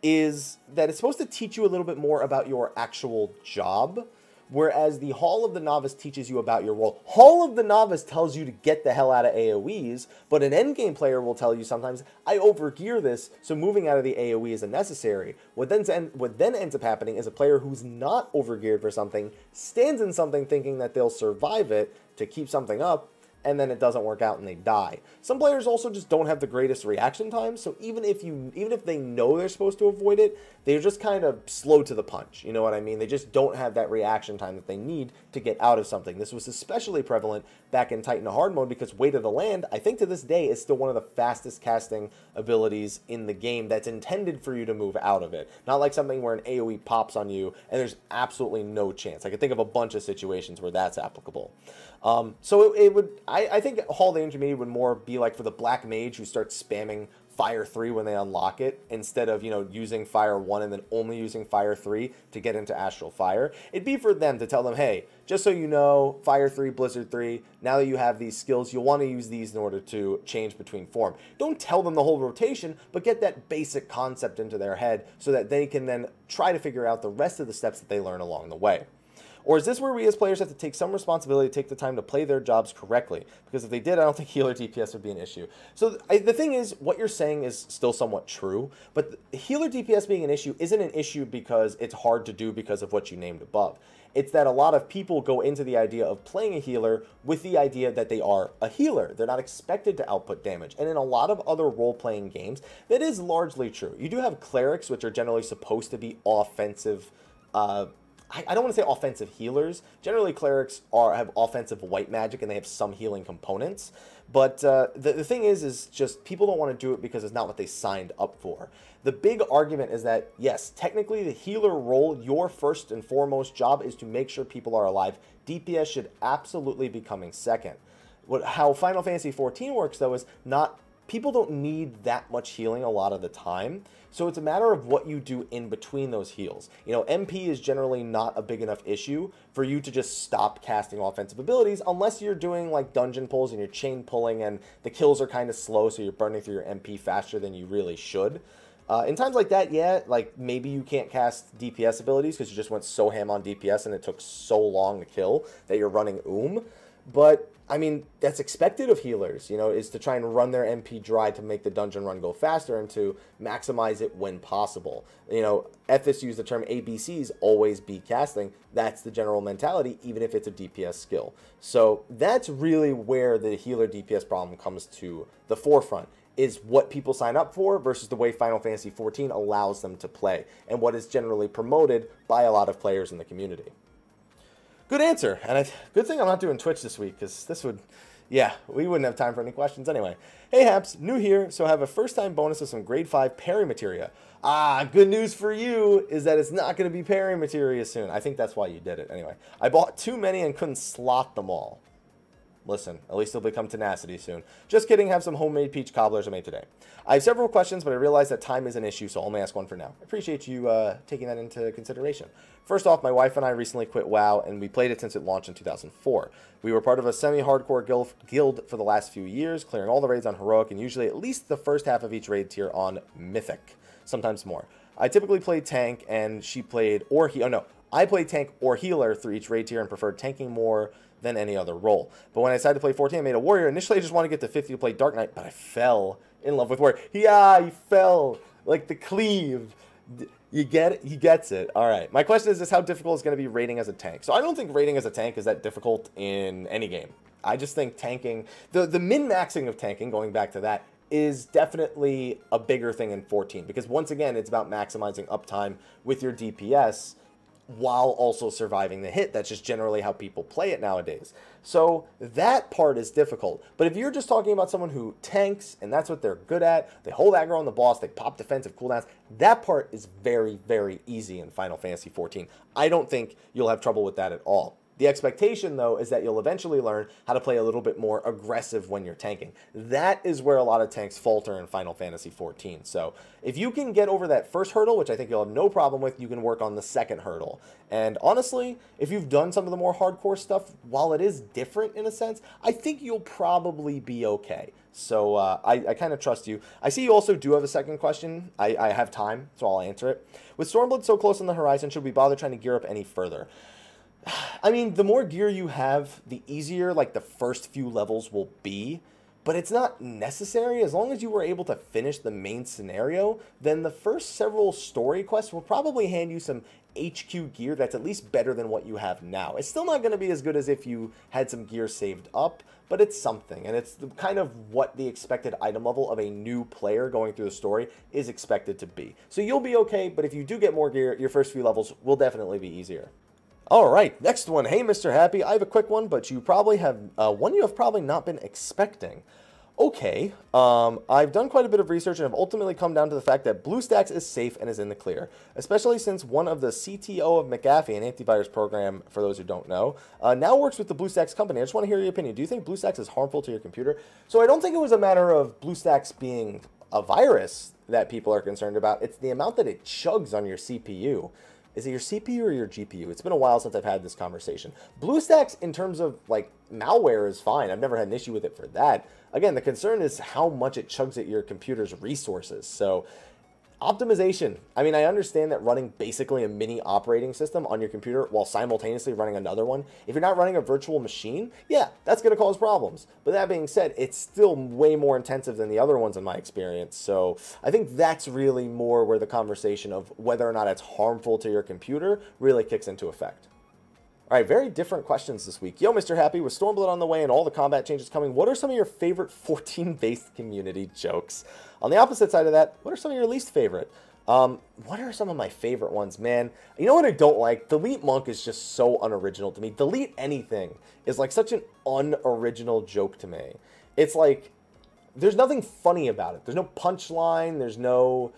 is that it's supposed to teach you a little bit more about your actual job, Whereas the Hall of the Novice teaches you about your role. Hall of the Novice tells you to get the hell out of AoEs, but an endgame player will tell you sometimes, I overgear this, so moving out of the AoE isn't necessary. What then ends up happening is a player who's not overgeared for something stands in something thinking that they'll survive it to keep something up, and then it doesn't work out and they die. Some players also just don't have the greatest reaction time, so even if they know they're supposed to avoid it, they're just kind of slow to the punch. You know what I mean? They just don't have that reaction time that they need to get out of something. This was especially prevalent back in Titan Hard mode because Weight of the Land, I think to this day, is still one of the fastest casting abilities in the game that's intended for you to move out of it. Not like something where an AoE pops on you and there's absolutely no chance. I can think of a bunch of situations where that's applicable. So I think Hall of the Intermediate would more be like for the Black Mage who starts spamming Fire 3 when they unlock it, instead of, using Fire 1 and then only using Fire 3 to get into Astral Fire. It'd be for them to tell them, hey, just so you know, Fire 3, Blizzard 3, now that you have these skills, you'll want to use these in order to change between form. Don't tell them the whole rotation, but get that basic concept into their head so that they can then try to figure out the rest of the steps that they learn along the way. Or is this where we as players have to take some responsibility to take the time to play their jobs correctly? Because if they did, I don't think healer DPS would be an issue. So the thing is, what you're saying is still somewhat true, but healer DPS being an issue isn't an issue because it's hard to do because of what you named above. It's that a lot of people go into the idea of playing a healer with the idea that they are a healer. They're not expected to output damage. And in a lot of other role-playing games, that is largely true. You do have clerics, which are generally supposed to be offensive, I don't want to say offensive healers. Generally, clerics have offensive white magic and they have some healing components. But the thing is just people don't want to do it because it's not what they signed up for. The big argument is that, yes, technically the healer role, your first and foremost job is to make sure people are alive. DPS should absolutely be coming second. How Final Fantasy XIV works, though, is people don't need that much healing a lot of the time. So it's a matter of what you do in between those heals. MP is generally not a big enough issue for you to just stop casting offensive abilities unless you're doing like dungeon pulls and you're chain pulling and the kills are kind of slow, so you're burning through your MP faster than you really should. In times like that, yeah, like maybe you can't cast DPS abilities because you just went so ham on DPS and it took so long to kill that you're running But I mean, that's expected of healers, is to try and run their MP dry to make the dungeon run go faster and to maximize it when possible. Ethis use the term ABCs, always be casting. That's the general mentality, even if it's a DPS skill. So that's really where the healer DPS problem comes to the forefront, is what people sign up for versus the way Final Fantasy XIV allows them to play and what is generally promoted by a lot of players in the community. Good answer, and good thing I'm not doing Twitch this week, because we wouldn't have time for any questions anyway. Hey Haps, new here, so I have a first-time bonus of some grade 5 parry materia. Good news for you is that it's not going to be parry materia soon. I think that's why you did it anyway. I bought too many and couldn't slot them all. Listen, at least they'll become tenacity soon. Just kidding, have some homemade peach cobblers I made today. I have several questions, but I realize that time is an issue, so I'll only ask one for now. I appreciate you taking that into consideration. First off, my wife and I recently quit WoW, and we played it since it launched in 2004. We were part of a semi-hardcore guild for the last few years, clearing all the raids on Heroic, and usually at least the first half of each raid tier on Mythic, sometimes more. I typically played tank, and she played I played tank or healer through each raid tier and preferred tanking more than any other role. But when I decided to play 14, I made a warrior. Initially, I just wanted to get to 50 to play Dark Knight, but I fell in love with warrior. Yeah, he fell like the cleave. You get it? He gets it. All right. My question is this: how difficult is going to be raiding as a tank? So I don't think raiding as a tank is that difficult in any game. I just think tanking, the min-maxing of tanking, going back to that, is definitely a bigger thing in 14. Because once again, it's about maximizing uptime with your DPS while also surviving the hit. That's just generally how people play it nowadays. So that part is difficult. But if you're just talking about someone who tanks, and that's what they're good at, they hold aggro on the boss, they pop defensive cooldowns, that part is very, very easy in Final Fantasy XIV. I don't think you'll have trouble with that at all. The expectation, though, is that you'll eventually learn how to play a little bit more aggressive when you're tanking. That is where a lot of tanks falter in Final Fantasy XIV. So if you can get over that first hurdle, which I think you'll have no problem with, you can work on the second hurdle. And honestly, if you've done some of the more hardcore stuff, while it is different in a sense, I think you'll probably be okay. So I kind of trust you. I see you also do have a second question. I have time, so I'll answer it. With Stormblood so close on the horizon, should we bother trying to gear up any further? I mean, the more gear you have, the easier like the first few levels will be, but it's not necessary. As long as you were able to finish the main scenario, then the first several story quests will probably hand you some HQ gear that's at least better than what you have now. It's still not going to be as good as if you had some gear saved up, but it's something, and it's the kind of what the expected item level of a new player going through the story is expected to be. So you'll be okay, but if you do get more gear, your first few levels will definitely be easier. All right, next one. Hey, Mr. Happy, I have a quick one, but you probably have one you have probably not been expecting. Okay, I've done quite a bit of research and have ultimately come down to the fact that BlueStacks is safe and is in the clear, especially since one of the CTO of Mrhappy, an antivirus program, for those who don't know, now works with the BlueStacks company. I just want to hear your opinion. Do you think BlueStacks is harmful to your computer? So I don't think it was a matter of BlueStacks being a virus that people are concerned about. It's the amount that it chugs on your CPU. Is it your CPU or your GPU? It's been a while since I've had this conversation. BlueStacks, in terms of like malware, is fine. I've never had an issue with it for that. Again, the concern is how much it chugs at your computer's resources. So optimization. I mean, I understand that running basically a mini operating system on your computer while simultaneously running another one, if you're not running a virtual machine, yeah, that's going to cause problems. But that being said, it's still way more intensive than the other ones in my experience. So I think that's really more where the conversation of whether or not it's harmful to your computer really kicks into effect. All right, very different questions this week. Yo, Mr. Happy, with Stormblood on the way and all the combat changes coming, what are some of your favorite 14-based community jokes? On the opposite side of that, what are some of your least favorite? What are some of my favorite ones, man? You know what I don't like? Delete Monk is just so unoriginal to me. Delete anything is like such an unoriginal joke to me. It's like, there's nothing funny about it. There's no punchline. There's no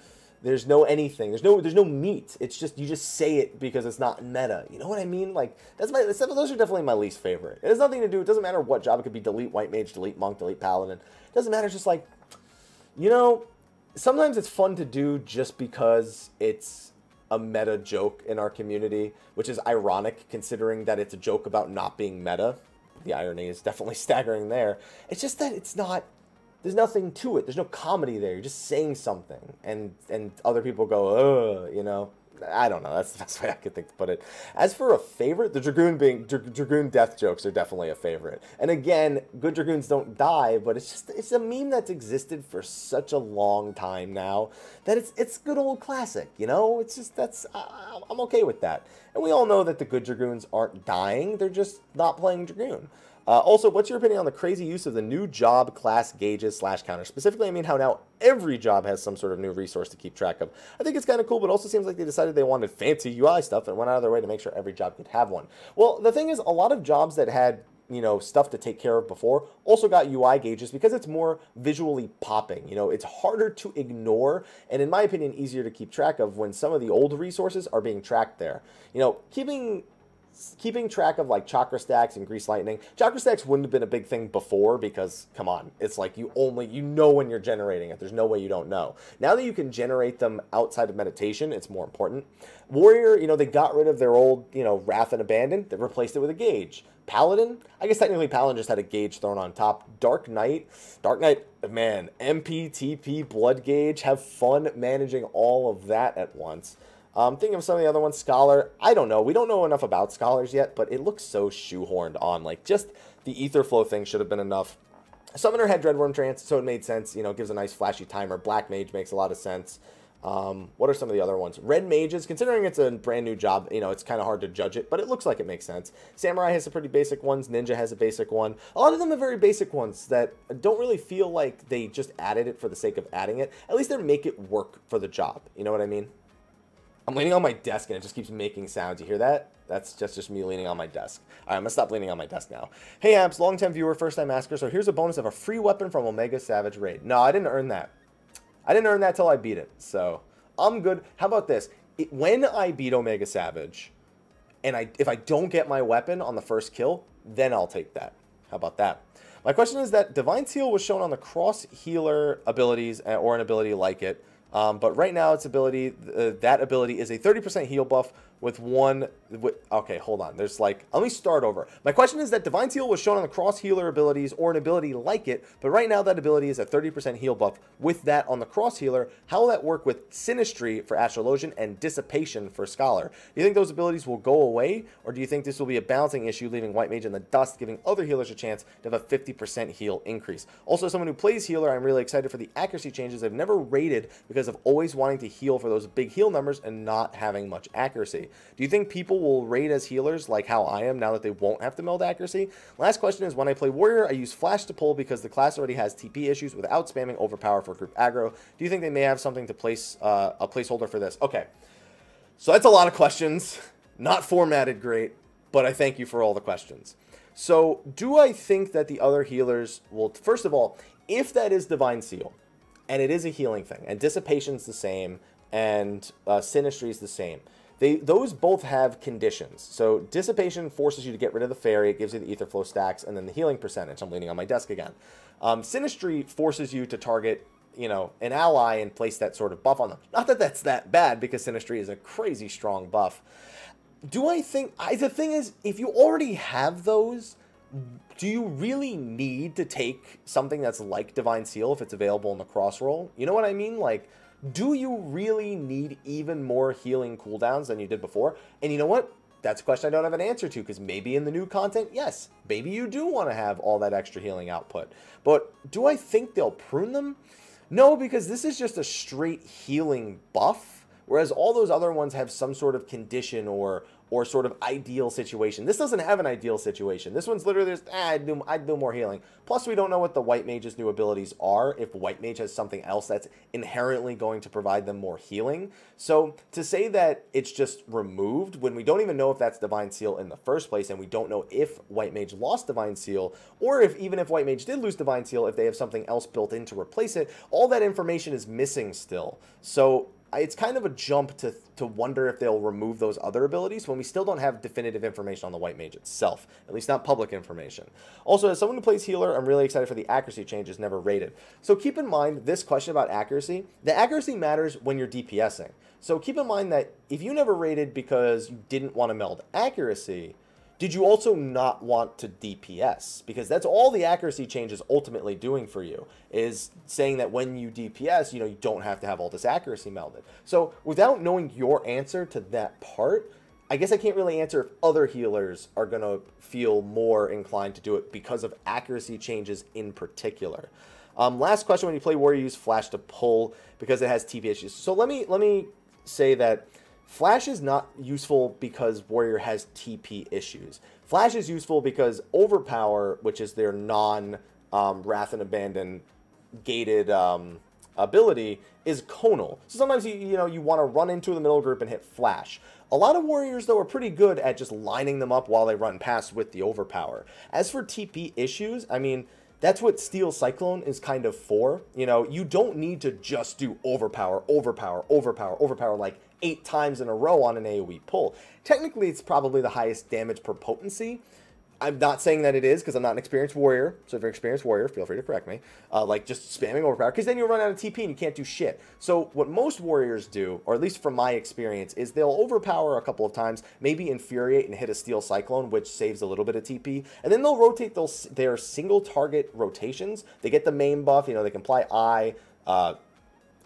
anything. There's no meat. It's just, you just say it because it's not meta. You know what I mean? Like, those are definitely my least favorite. It has nothing to do, it doesn't matter what job. It could be delete White Mage, delete Monk, delete Paladin. It doesn't matter. It's just like, you know, sometimes it's fun to do just because it's a meta joke in our community, which is ironic considering that it's a joke about not being meta. The irony is definitely staggering there. It's just that it's not, there's nothing to it. There's no comedy there. You're just saying something, and other people go, you know. I don't know. That's the best way I could think to put it. As for a favorite, the Dragoon death jokes are definitely a favorite. And again, good Dragoons don't die, but it's a meme that's existed for such a long time now that it's good old classic. You know, it's just I'm okay with that. And we all know that the good Dragoons aren't dying. They're just not playing Dragoon. Also, what's your opinion on the crazy use of the new job class gauges / counters? Specifically, I mean how now every job has some sort of new resource to keep track of. I think it's kind of cool, but also seems like they decided they wanted fancy UI stuff and went out of their way to make sure every job could have one. Well, the thing is, a lot of jobs that had, you know, stuff to take care of before also got UI gauges because it's more visually popping. You know, it's harder to ignore and, in my opinion, easier to keep track of when some of the old resources are being tracked there. You know, keeping track of like chakra stacks and grease lightning. Chakra stacks wouldn't have been a big thing before because, come on, it's like you know when you're generating it. There's no way you don't know. Now that you can generate them outside of meditation, it's more important. Warrior, you know, they got rid of their old, you know, Wrath and Abandon. They replaced it with a gauge. Paladin, I guess technically Paladin just had a gauge thrown on top. Dark Knight, man, MP, TP, Blood Gauge. Have fun managing all of that at once. Thinking of some of the other ones. Scholar, I don't know. We don't know enough about Scholars yet, but it looks so shoehorned on. Like, just the Ether Flow thing should have been enough. Summoner had Dreadworm Trance, so it made sense. You know, gives a nice flashy timer. Black Mage makes a lot of sense. What are some of the other ones? Red Mages, considering it's a brand new job, you know, it's kind of hard to judge it, but it looks like it makes sense. Samurai has some pretty basic ones. Ninja has a basic one. A lot of them are very basic ones that don't really feel like they just added it for the sake of adding it. At least they make it work for the job. You know what I mean? I'm leaning on my desk and it just keeps making sounds. You hear that? That's just me leaning on my desk. All right, I'm going to stop leaning on my desk now. Hey, Amps, long-time viewer, first-time asker. So here's a bonus of a free weapon from Omega Savage Raid. No, I didn't earn that. I didn't earn that till I beat it. So I'm good. How about this? When I beat Omega Savage, and if I don't get my weapon on the first kill, then I'll take that. How about that? My question is that Divine Seal was shown on the cross healer abilities or an ability like it. But right now, its ability, that ability is a 30% heal buff with one. Okay, hold on. There's like, let me start over. My question is that Divine Seal was shown on the cross healer abilities or an ability like it, but right now that ability is a 30% heal buff with that on the cross healer. How will that work with Sinistry for Astrologian and Dissipation for Scholar? Do you think those abilities will go away, or do you think this will be a balancing issue, leaving White Mage in the dust, giving other healers a chance to have a 50% heal increase? Also, someone who plays healer, I'm really excited for the accuracy changes. I've never rated because of always wanting to heal for those big heal numbers and not having much accuracy. Do you think people will raid as healers like how I am now that they won't have to meld accuracy? Last question is, when I play warrior, I use flash to pull because the class already has TP issues without spamming overpower for group aggro. Do you think they may have something to place a placeholder for this? Okay, so that's a lot of questions, not formatted great, but I thank you for all the questions. So do I think that the other healers will, first of all, if that is Divine Seal, and it is a healing thing, and Dissipation's the same, and Sinistry's the same, those both have conditions. So Dissipation forces you to get rid of the fairy, it gives you the ether flow stacks, and then the healing percentage. I'm leaning on my desk again. Sinistry forces you to target, you know, an ally and place that sort of buff on them. Not that that's that bad, because Sinistry is a crazy strong buff. Do I think, the thing is, if you already have those, do you really need to take something that's like Divine Seal if it's available in the cross roll? You know what I mean? Like, do you really need even more healing cooldowns than you did before? And you know what? That's a question I don't have an answer to, because maybe in the new content, yes, maybe you do want to have all that extra healing output. But do I think they'll prune them? No, because this is just a straight healing buff, whereas all those other ones have some sort of condition or sort of ideal situation. This doesn't have an ideal situation. This one's literally just, I'd do more healing. Plus, we don't know what the White Mage's new abilities are, if White Mage has something else that's inherently going to provide them more healing. So to say that it's just removed, when we don't even know if that's Divine Seal in the first place, and we don't know if White Mage lost Divine Seal, or if even if White Mage did lose Divine Seal, if they have something else built in to replace it, all that information is missing still. So it's kind of a jump to wonder if they'll remove those other abilities when we still don't have definitive information on the White Mage itself, at least not public information. Also, as someone who plays healer, I'm really excited for the accuracy changes never rated. So keep in mind this question about accuracy. The accuracy matters when you're DPSing. So keep in mind that if you never rated because you didn't want to meld accuracy, did you also not want to DPS? Because that's all the accuracy change is ultimately doing for you, is saying that when you DPS, you know, you don't have to have all this accuracy melded. So without knowing your answer to that part, I guess I can't really answer if other healers are going to feel more inclined to do it because of accuracy changes in particular. Last question, when you play warrior, use flash to pull because it has TP issues. So let me say that Flash is not useful because Warrior has TP issues. Flash is useful because Overpower, which is their non-Wrath and Abandon gated ability, is conal. So sometimes you want to run into the middle group and hit Flash. A lot of Warriors, though, are pretty good at just lining them up while they run past with the Overpower. As for TP issues, I mean, that's what Steel Cyclone is kind of for. You know, you don't need to just do Overpower, Overpower, Overpower, Overpower like 8 times in a row on an AoE pull. Technically, it's probably the highest damage per potency. I'm not saying that it is, because I'm not an experienced warrior. So if you're an experienced warrior, feel free to correct me. Like just spamming overpower, because then you run out of TP and you can't do shit. So what most warriors do, or at least from my experience, is they'll overpower a couple of times, maybe infuriate and hit a Steel Cyclone, which saves a little bit of TP, and then they'll rotate their single target rotations. They get the main buff, you know, they can apply eye,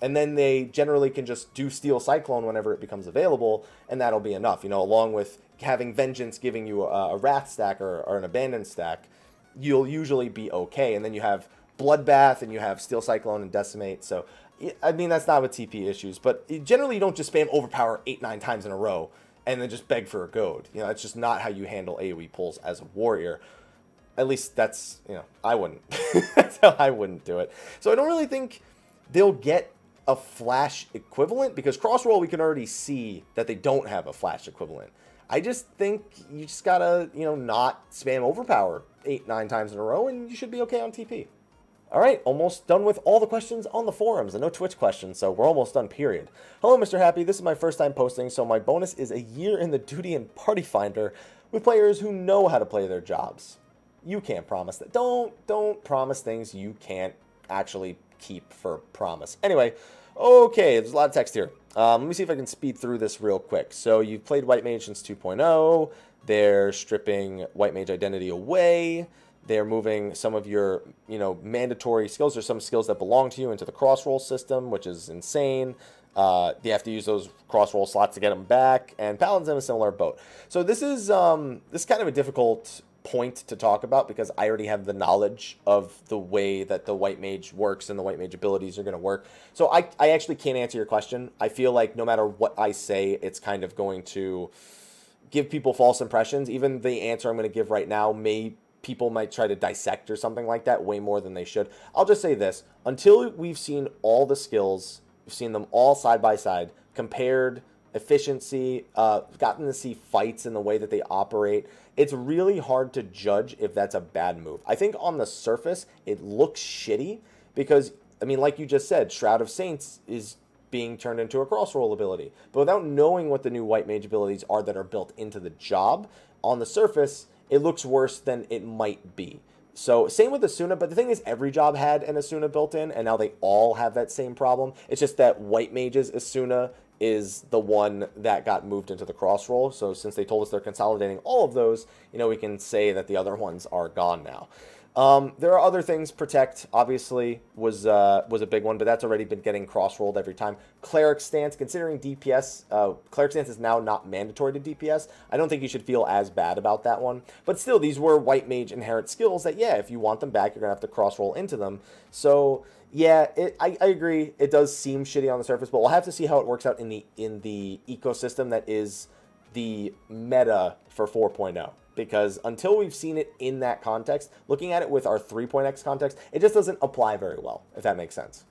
and then they generally can just do Steel Cyclone whenever it becomes available, and that'll be enough, you know, along with having Vengeance giving you a Wrath stack or an Abandon stack. You'll usually be okay, and then you have Bloodbath, and you have Steel Cyclone and Decimate, so, I mean, that's not with TP issues, but generally you don't just spam Overpower 8-9 times in a row, and then just beg for a goad. You know, it's just not how you handle AoE pulls as a warrior. At least that's, you know, I wouldn't. That's how I wouldn't do it. So I don't really think they'll get a Flash equivalent, because Crossroll we can already see that they don't have a Flash equivalent. I just think you just gotta, you know, not spam Overpower 8-9 times in a row, and you should be okay on TP. Alright, almost done with all the questions on the forums, and no Twitch questions, so we're almost done, period. Hello, Mr. Happy. This is my first time posting, so my bonus is a year in the Duty and Party Finder with players who know how to play their jobs. You can't promise that. Don't promise things you can't actually keep for promise. Anyway, Okay, there's a lot of text here. Let me see if I can speed through this real quick. So you've played White Mage since 2.0. They're stripping White Mage identity away. They're moving some of your, mandatory skills or some skills that belong to you into the cross-roll system, which is insane. You have to use those cross-roll slots to get them back, and Paladin's in a similar boat. So this is kind of a difficult point to talk about because I already have the knowledge of the way that the White Mage works and the White Mage abilities are going to work. So I actually can't answer your question. I feel like no matter what I say, it's kind of going to give people false impressions. Even the answer I'm going to give right now people might try to dissect or something like that way more than they should. I'll just say this. Until we've seen all the skills, we've seen them all side by side, compared efficiency, gotten to see fights in the way that they operate, it's really hard to judge if that's a bad move. I think on the surface, it looks shitty because, like you just said, Shroud of Saints is being turned into a cross-roll ability. But without knowing what the new White Mage abilities are that are built into the job, on the surface, it looks worse than it might be. So same with Asuna, but the thing is every job had an Asuna built in, and now they all have that same problem. It's just that White Mage's Asuna is the one that got moved into the crossroll. So since they told us they're consolidating all of those, we can say that the other ones are gone now. There are other things. Protect, obviously, was a big one, but that's already been getting cross-rolled every time. Cleric Stance, considering DPS, Cleric Stance is now not mandatory to DPS. I don't think you should feel as bad about that one. But still, these were White Mage inherent skills that, yeah, if you want them back, you're going to have to cross-roll into them. So, yeah, I agree. It does seem shitty on the surface, but we'll have to see how it works out in the ecosystem that is the meta for 4.0. Because until we've seen it in that context, looking at it with our 3.x context, it just doesn't apply very well, if that makes sense.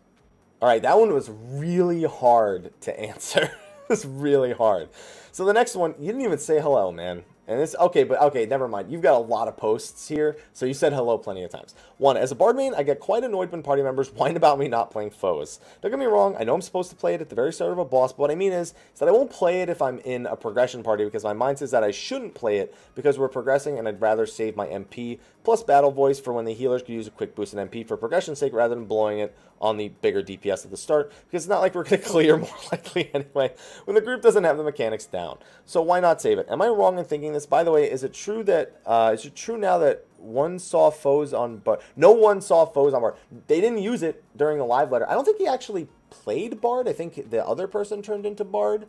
All right, that one was really hard to answer. It was really hard. So the next one, you didn't even say hello, man. And it's okay, but okay, never mind. You've got a lot of posts here, so you said hello plenty of times. One, as a bard main, I get quite annoyed when party members whine about me not playing foes. Don't get me wrong, I know I'm supposed to play it at the very start of a boss, but what I mean is that I won't play it if I'm in a progression party because my mind says that I shouldn't play it because we're progressing and I'd rather save my MP plus battle voice for when the healers could use a quick boost in MP for progression's sake rather than blowing it on the bigger DPS at the start, because it's not like we're going to clear more likely anyway when the group doesn't have the mechanics down. So why not save it? Am I wrong in thinking this? By the way, is it true now that one saw foes on Bard? No one saw foes on Bard. They didn't use it during the live letter. I don't think he actually played Bard. I think the other person turned into Bard.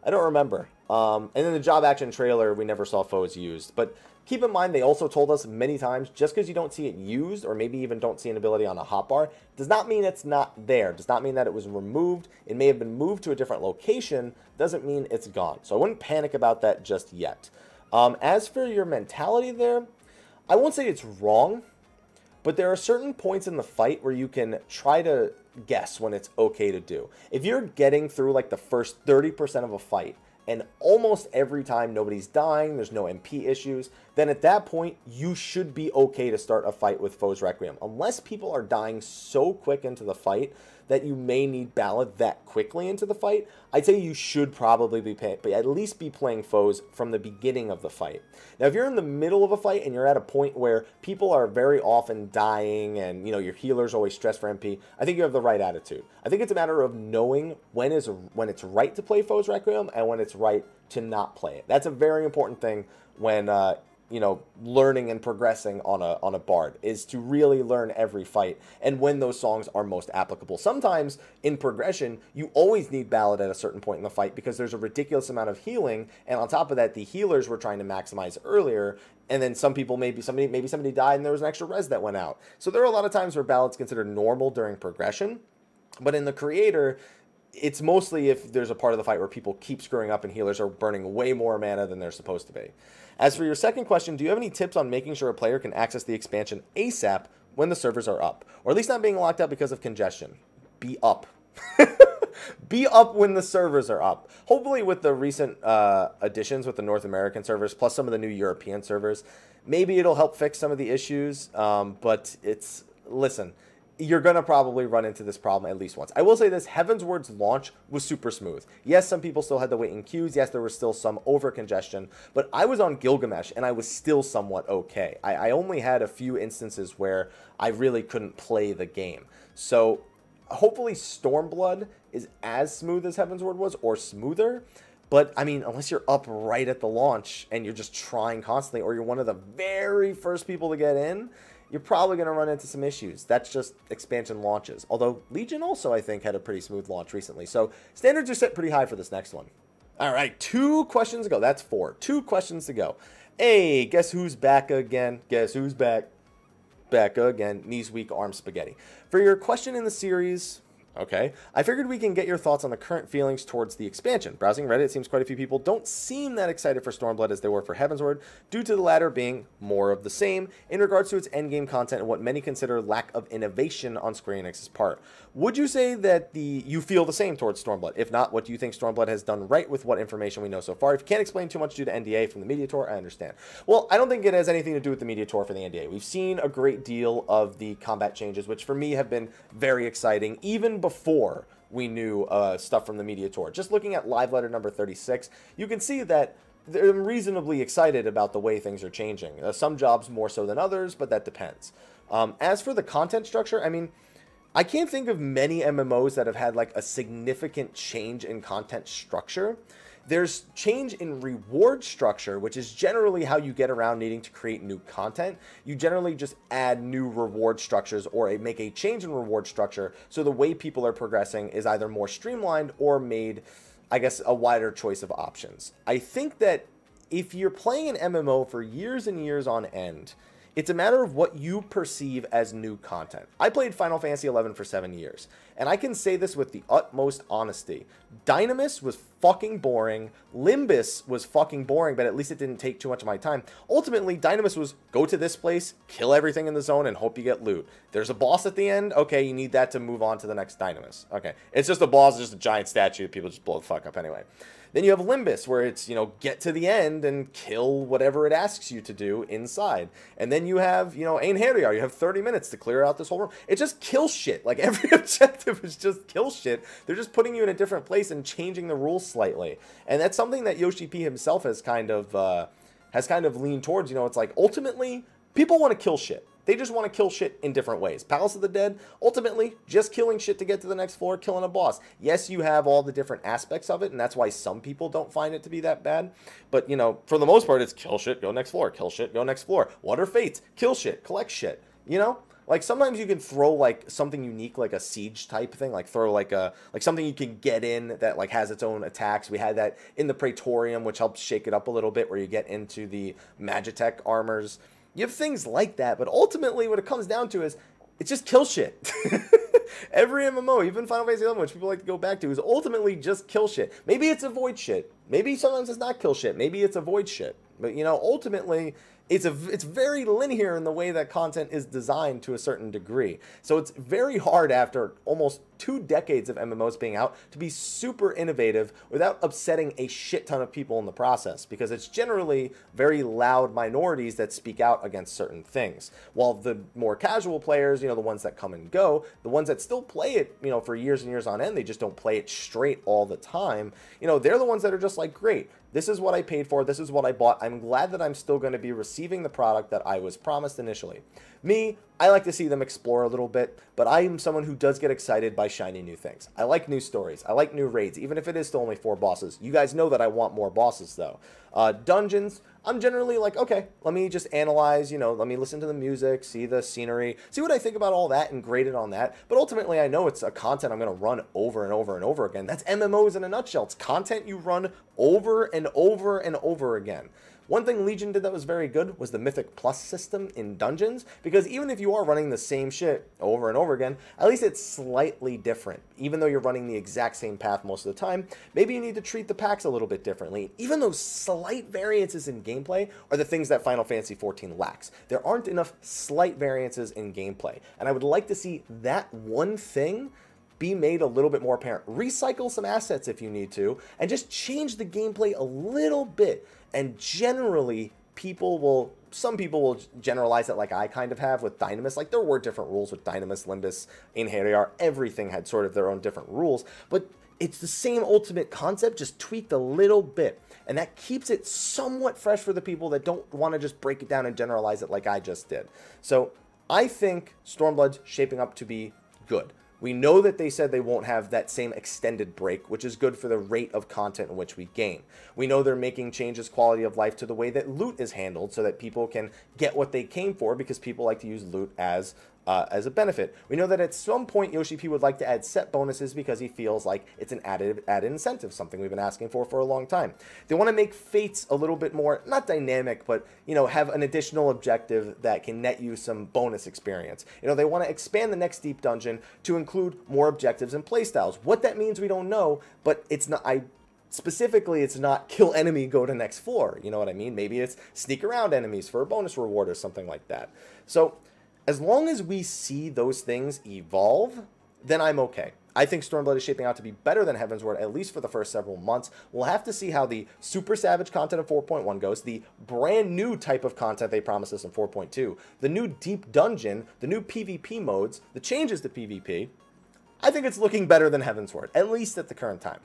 I don't remember. And in the job action trailer, we never saw foes used. But keep in mind, they also told us many times, just because you don't see it used, or maybe even don't see an ability on a hotbar, does not mean it's not there. Does not mean that it was removed. It may have been moved to a different location. Doesn't mean it's gone. So I wouldn't panic about that just yet. As for your mentality there, I won't say it's wrong, but there are certain points in the fight where you can try to guess when it's okay to do. If you're getting through like the first 30% of a fight, and almost every time nobody's dying, there's no MP issues, then at that point, you should be okay to start a fight with Foes Requiem. Unless people are dying so quick into the fight that you may need Ballad that quickly into the fight, I'd say you should probably be at least be playing Foes from the beginning of the fight. Now, if you're in the middle of a fight and you're at a point where people are very often dying and, your healer's always stressed for MP, I think you have the right attitude. I think it's a matter of knowing when it's right to play Foes Requiem and when it's right to not play it. That's a very important thing when learning and progressing on a bard, is to really learn every fight and when those songs are most applicable. Sometimes in progression, you always need Ballad at a certain point in the fight because there's a ridiculous amount of healing, and on top of that, the healers were trying to maximize earlier, and then maybe somebody died and there was an extra res that went out. So there are a lot of times where Ballad's considered normal during progression, but in the creator, it's mostly if there's a part of the fight where people keep screwing up and healers are burning way more mana than they're supposed to be. As for your second question, do you have any tips on making sure a player can access the expansion ASAP when the servers are up? Or at least not being locked out because of congestion? Be up. Be up when the servers are up. Hopefully with the recent additions with the North American servers, plus some of the new European servers, maybe it'll help fix some of the issues, but listen, you're going to probably run into this problem at least once. I will say this, Heavensward's launch was super smooth. Yes, some people still had to wait in queues. Yes, there was still some over congestion, but I was on Gilgamesh and I was still somewhat okay. I only had a few instances where I really couldn't play the game. So hopefully Stormblood is as smooth as Heavensward was, or smoother. But, I mean, unless you're up right at the launch and you're just trying constantly, or you're one of the very first people to get in, you're probably going to run into some issues. That's just expansion launches. Although, Legion also, I think, had a pretty smooth launch recently. So, standards are set pretty high for this next one. All right, 2 questions to go. That's 4. 2 questions to go. Hey, guess who's back again? Guess who's back? Back again. Knees weak, arms spaghetti. For your question in the series... Okay, I figured we can get your thoughts on the current feelings towards the expansion. Browsing Reddit, it seems quite a few people don't seem that excited for Stormblood as they were for Heavensward, due to the latter being more of the same in regards to its endgame content and what many consider lack of innovation on Square Enix's part. Would you say that you feel the same towards Stormblood? If not, what do you think Stormblood has done right with what information we know so far? If you can't explain too much due to NDA from the Media Tour, I understand. Well, I don't think it has anything to do with the Media Tour for the NDA. We've seen a great deal of the combat changes, which for me have been very exciting, even before we knew stuff from the Media Tour. Just looking at live letter number 36, you can see that I'm reasonably excited about the way things are changing. Some jobs more so than others, but that depends. As for the content structure, I mean, I can't think of many MMOs that have had like a significant change in content structure. There's change in reward structure, which is generally how you get around needing to create new content. You generally just add new reward structures or make a change in reward structure so the way people are progressing is either more streamlined or made, I guess, a wider choice of options. I think that if you're playing an MMO for years and years on end, it's a matter of what you perceive as new content. I played Final Fantasy XI for 7 years, and I can say this with the utmost honesty. Dynamis was fucking boring. Limbus was fucking boring, but at least it didn't take too much of my time. Ultimately, Dynamis was go to this place, kill everything in the zone, and hope you get loot. There's a boss at the end. Okay, you need that to move on to the next Dynamis. Okay, it's just a boss, it's just a giant statue that people just blow the fuck up anyway. Then you have Limbus, where it's, you know, get to the end and kill whatever it asks you to do inside. And then you have, you know, Einherjar, you have 30 minutes to clear out this whole room. It just kills shit. Like, every objective is just kill shit. They're just putting you in a different place and changing the rules slightly. And that's something that Yoshi P himself has kind of leaned towards. You know, it's like, ultimately, people want to kill shit. They just want to kill shit in different ways. Palace of the Dead, ultimately, just killing shit to get to the next floor, killing a boss. Yes, you have all the different aspects of it, and that's why some people don't find it to be that bad. But, you know, for the most part, it's kill shit, go next floor, kill shit, go next floor. What are fates? Kill shit, collect shit, you know? Like, sometimes you can throw, like, something unique, like a siege type thing, like throw, like, something you can get in that, like, has its own attacks. We had that in the Praetorium, which helps shake it up a little bit, where you get into the Magitech armors. You have things like that, but ultimately what it comes down to is it's just kill shit. Every MMO, even Final Fantasy XI, which people like to go back to, is ultimately just kill shit. Maybe it's avoid shit. Maybe sometimes it's not kill shit. Maybe it's avoid shit. But, you know, ultimately, it's very linear in the way that content is designed to a certain degree. So it's very hard after almost 2 decades of MMOs being out to be super innovative without upsetting a shit ton of people in the process, because it's generally very loud minorities that speak out against certain things. While the more casual players, you know, the ones that come and go, the ones that still play it, you know, for years and years on end, they just don't play it straight all the time. You know, they're the ones that are just like, great, this is what I paid for, this is what I bought. I'm glad that I'm still going to be receiving the product that I was promised initially. Me, I like to see them explore a little bit, but I am someone who does get excited by shiny new things. I like new stories. I like new raids, even if it is still only 4 bosses. You guys know that I want more bosses, though. Dungeons, I'm generally like, okay, let me just analyze, you know, let me listen to the music, see the scenery, see what I think about all that and grade it on that. But ultimately, I know it's a content I'm going to run over and over and over again. That's MMOs in a nutshell. It's content you run over and over and over again. One thing Legion did that was very good was the Mythic Plus system in Dungeons, because even if you are running the same shit over and over again, at least it's slightly different. Even though you're running the exact same path most of the time, maybe you need to treat the packs a little bit differently. Even those slight variances in gameplay are the things that Final Fantasy XIV lacks. There aren't enough slight variances in gameplay, and I would like to see that one thing be made a little bit more apparent. Recycle some assets if you need to, and just change the gameplay a little bit. And generally, some people will generalize it like I kind of have with Dynamis. Like, there were different rules with Dynamis, Limbus, Einherjar. Everything had sort of their own different rules. But it's the same ultimate concept, just tweaked a little bit. And that keeps it somewhat fresh for the people that don't want to just break it down and generalize it like I just did. So I think Stormblood's shaping up to be good. We know that they said they won't have that same extended break, which is good for the rate of content in which we gain. We know they're making changes quality of life to the way that loot is handled so that people can get what they came for, because people like to use loot as a benefit. We know that at some point Yoshi P would like to add set bonuses because he feels like it's an added incentive, something we've been asking for a long time. They want to make fates a little bit more, not dynamic, but, you know, have an additional objective that can net you some bonus experience. You know, they want to expand the next deep dungeon to include more objectives and playstyles. What that means, we don't know, but it's not... Specifically, it's not kill enemy, go to next floor. You know what I mean? Maybe it's sneak around enemies for a bonus reward or something like that. So, as long as we see those things evolve, then I'm okay. I think Stormblood is shaping out to be better than Heavensward, at least for the first several months. We'll have to see how the Super Savage content of 4.1 goes, the brand new type of content they promised us in 4.2, the new Deep Dungeon, the new PvP modes, the changes to PvP. I think it's looking better than Heavensward, at least at the current time.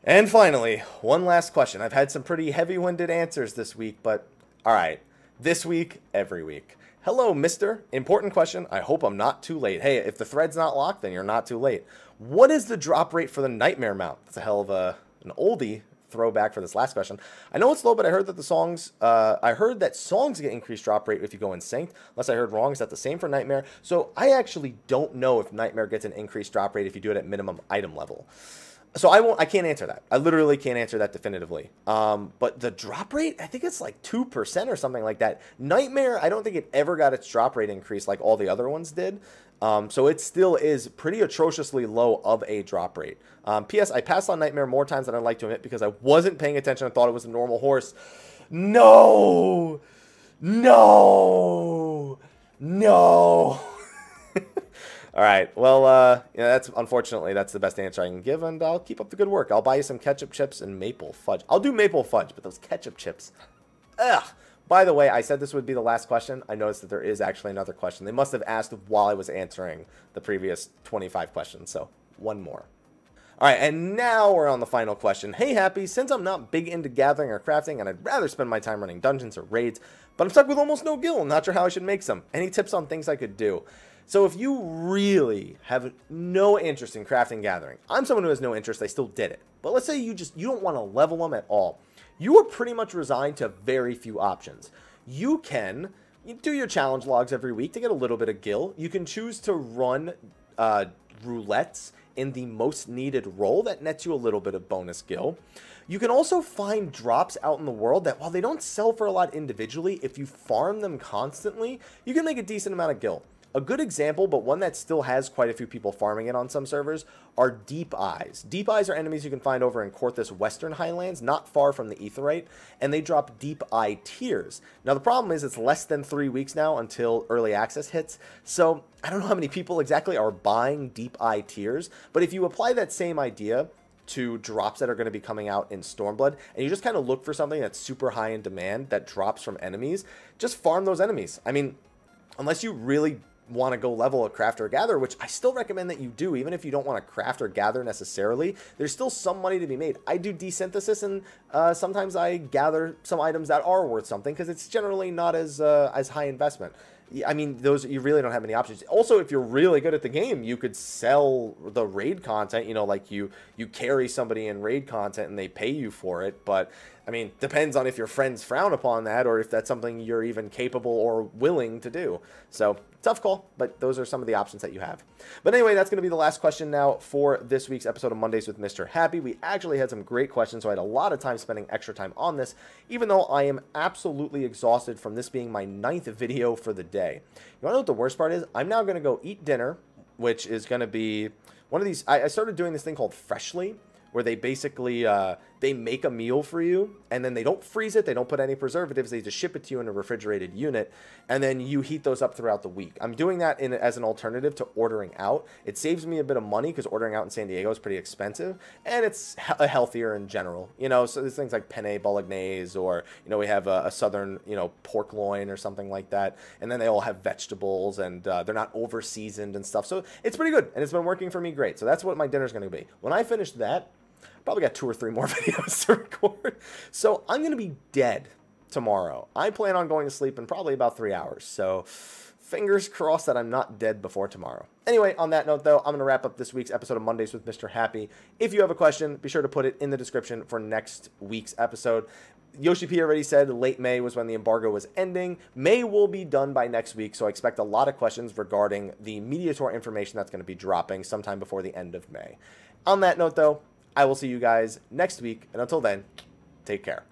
And finally, one last question. I've had some pretty heavy-winded answers this week, but alright, this week, every week. Hello, mister. Important question. I hope I'm not too late. Hey, if the thread's not locked, then you're not too late. What is the drop rate for the Nightmare mount? That's a hell of an oldie throwback for this last question. I know it's low, but I heard that songs get increased drop rate if you go in synced. Unless I heard wrong. Is that the same for Nightmare? So I actually don't know if Nightmare gets an increased drop rate if you do it at minimum item level. So I can't answer that. I literally can't answer that definitively. But the drop rate, I think it's like 2% or something like that. Nightmare, I don't think it ever got its drop rate increase like all the other ones did. So it still is pretty atrociously low of a drop rate. P.S. I passed on Nightmare more times than I'd like to admit because I wasn't paying attention and thought it was a normal horse. No! No! No! All right, well, yeah, unfortunately, that's the best answer I can give, and I'll keep up the good work. I'll buy you some ketchup chips and maple fudge. I'll do maple fudge, but those ketchup chips, ugh. By the way, I said this would be the last question. I noticed that there is actually another question. They must have asked while I was answering the previous 25 questions, so one more. All right, and now we're on the final question. Hey, Happy, since I'm not big into gathering or crafting, and I'd rather spend my time running dungeons or raids, but I'm stuck with almost no gil, not sure how I should make some. Any tips on things I could do? So if you really have no interest in crafting gathering, I'm someone who has no interest, I still did it. But let's say you don't want to level them at all. You are pretty much resigned to very few options. You can do your challenge logs every week to get a little bit of gil. You can choose to run roulettes in the most needed role that nets you a little bit of bonus gil. You can also find drops out in the world that while they don't sell for a lot individually, if you farm them constantly, you can make a decent amount of gil. A good example, but one that still has quite a few people farming it on some servers, are Deep Eyes. Deep Eyes are enemies you can find over in Korthus Western Highlands, not far from the Aetheryte, and they drop Deep Eye tiers. Now, the problem is it's less than 3 weeks now until early access hits, so I don't know how many people exactly are buying Deep Eye tiers, but if you apply that same idea to drops that are going to be coming out in Stormblood, and you just kind of look for something that's super high in demand that drops from enemies, just farm those enemies. I mean, unless you really want to go level a craft or gather, which I still recommend that you do, even if you don't want to craft or gather necessarily, there's still some money to be made. I do desynthesis, and sometimes I gather some items that are worth something because it's generally not as high investment. I mean, those, you really don't have many options. Also, if you're really good at the game, you could sell the raid content, you know, like you carry somebody in raid content and they pay you for it, but I mean, depends on if your friends frown upon that or if that's something you're even capable or willing to do. So, tough call, but those are some of the options that you have. But anyway, that's going to be the last question now for this week's episode of Mondays with Mr. Happy. We actually had some great questions, so I had a lot of time spending extra time on this, even though I am absolutely exhausted from this being my 9th video for the day. You want to know what the worst part is? I'm now going to go eat dinner, which is going to be one of these. I started doing this thing called Freshly, where they basically they make a meal for you, and then they don't freeze it, they don't put any preservatives, they just ship it to you in a refrigerated unit, and then you heat those up throughout the week. I'm doing that as an alternative to ordering out. It saves me a bit of money because ordering out in San Diego is pretty expensive, and it's healthier in general. You know, so there's things like penne bolognese, or, you know, we have a southern, you know, pork loin or something like that, and then they all have vegetables, and they're not over seasoned and stuff, so it's pretty good, and it's been working for me great. So that's what my dinner's going to be. When I finish that, probably got 2 or 3 more videos to record. So I'm going to be dead tomorrow. I plan on going to sleep in probably about 3 hours. So fingers crossed that I'm not dead before tomorrow. Anyway, on that note, though, I'm going to wrap up this week's episode of Mondays with Mr. Happy. If you have a question, be sure to put it in the description for next week's episode. Yoshi P already said late May was when the embargo was ending. May will be done by next week, so I expect a lot of questions regarding the media tour information that's going to be dropping sometime before the end of May. On that note, though, I will see you guys next week, and until then, take care.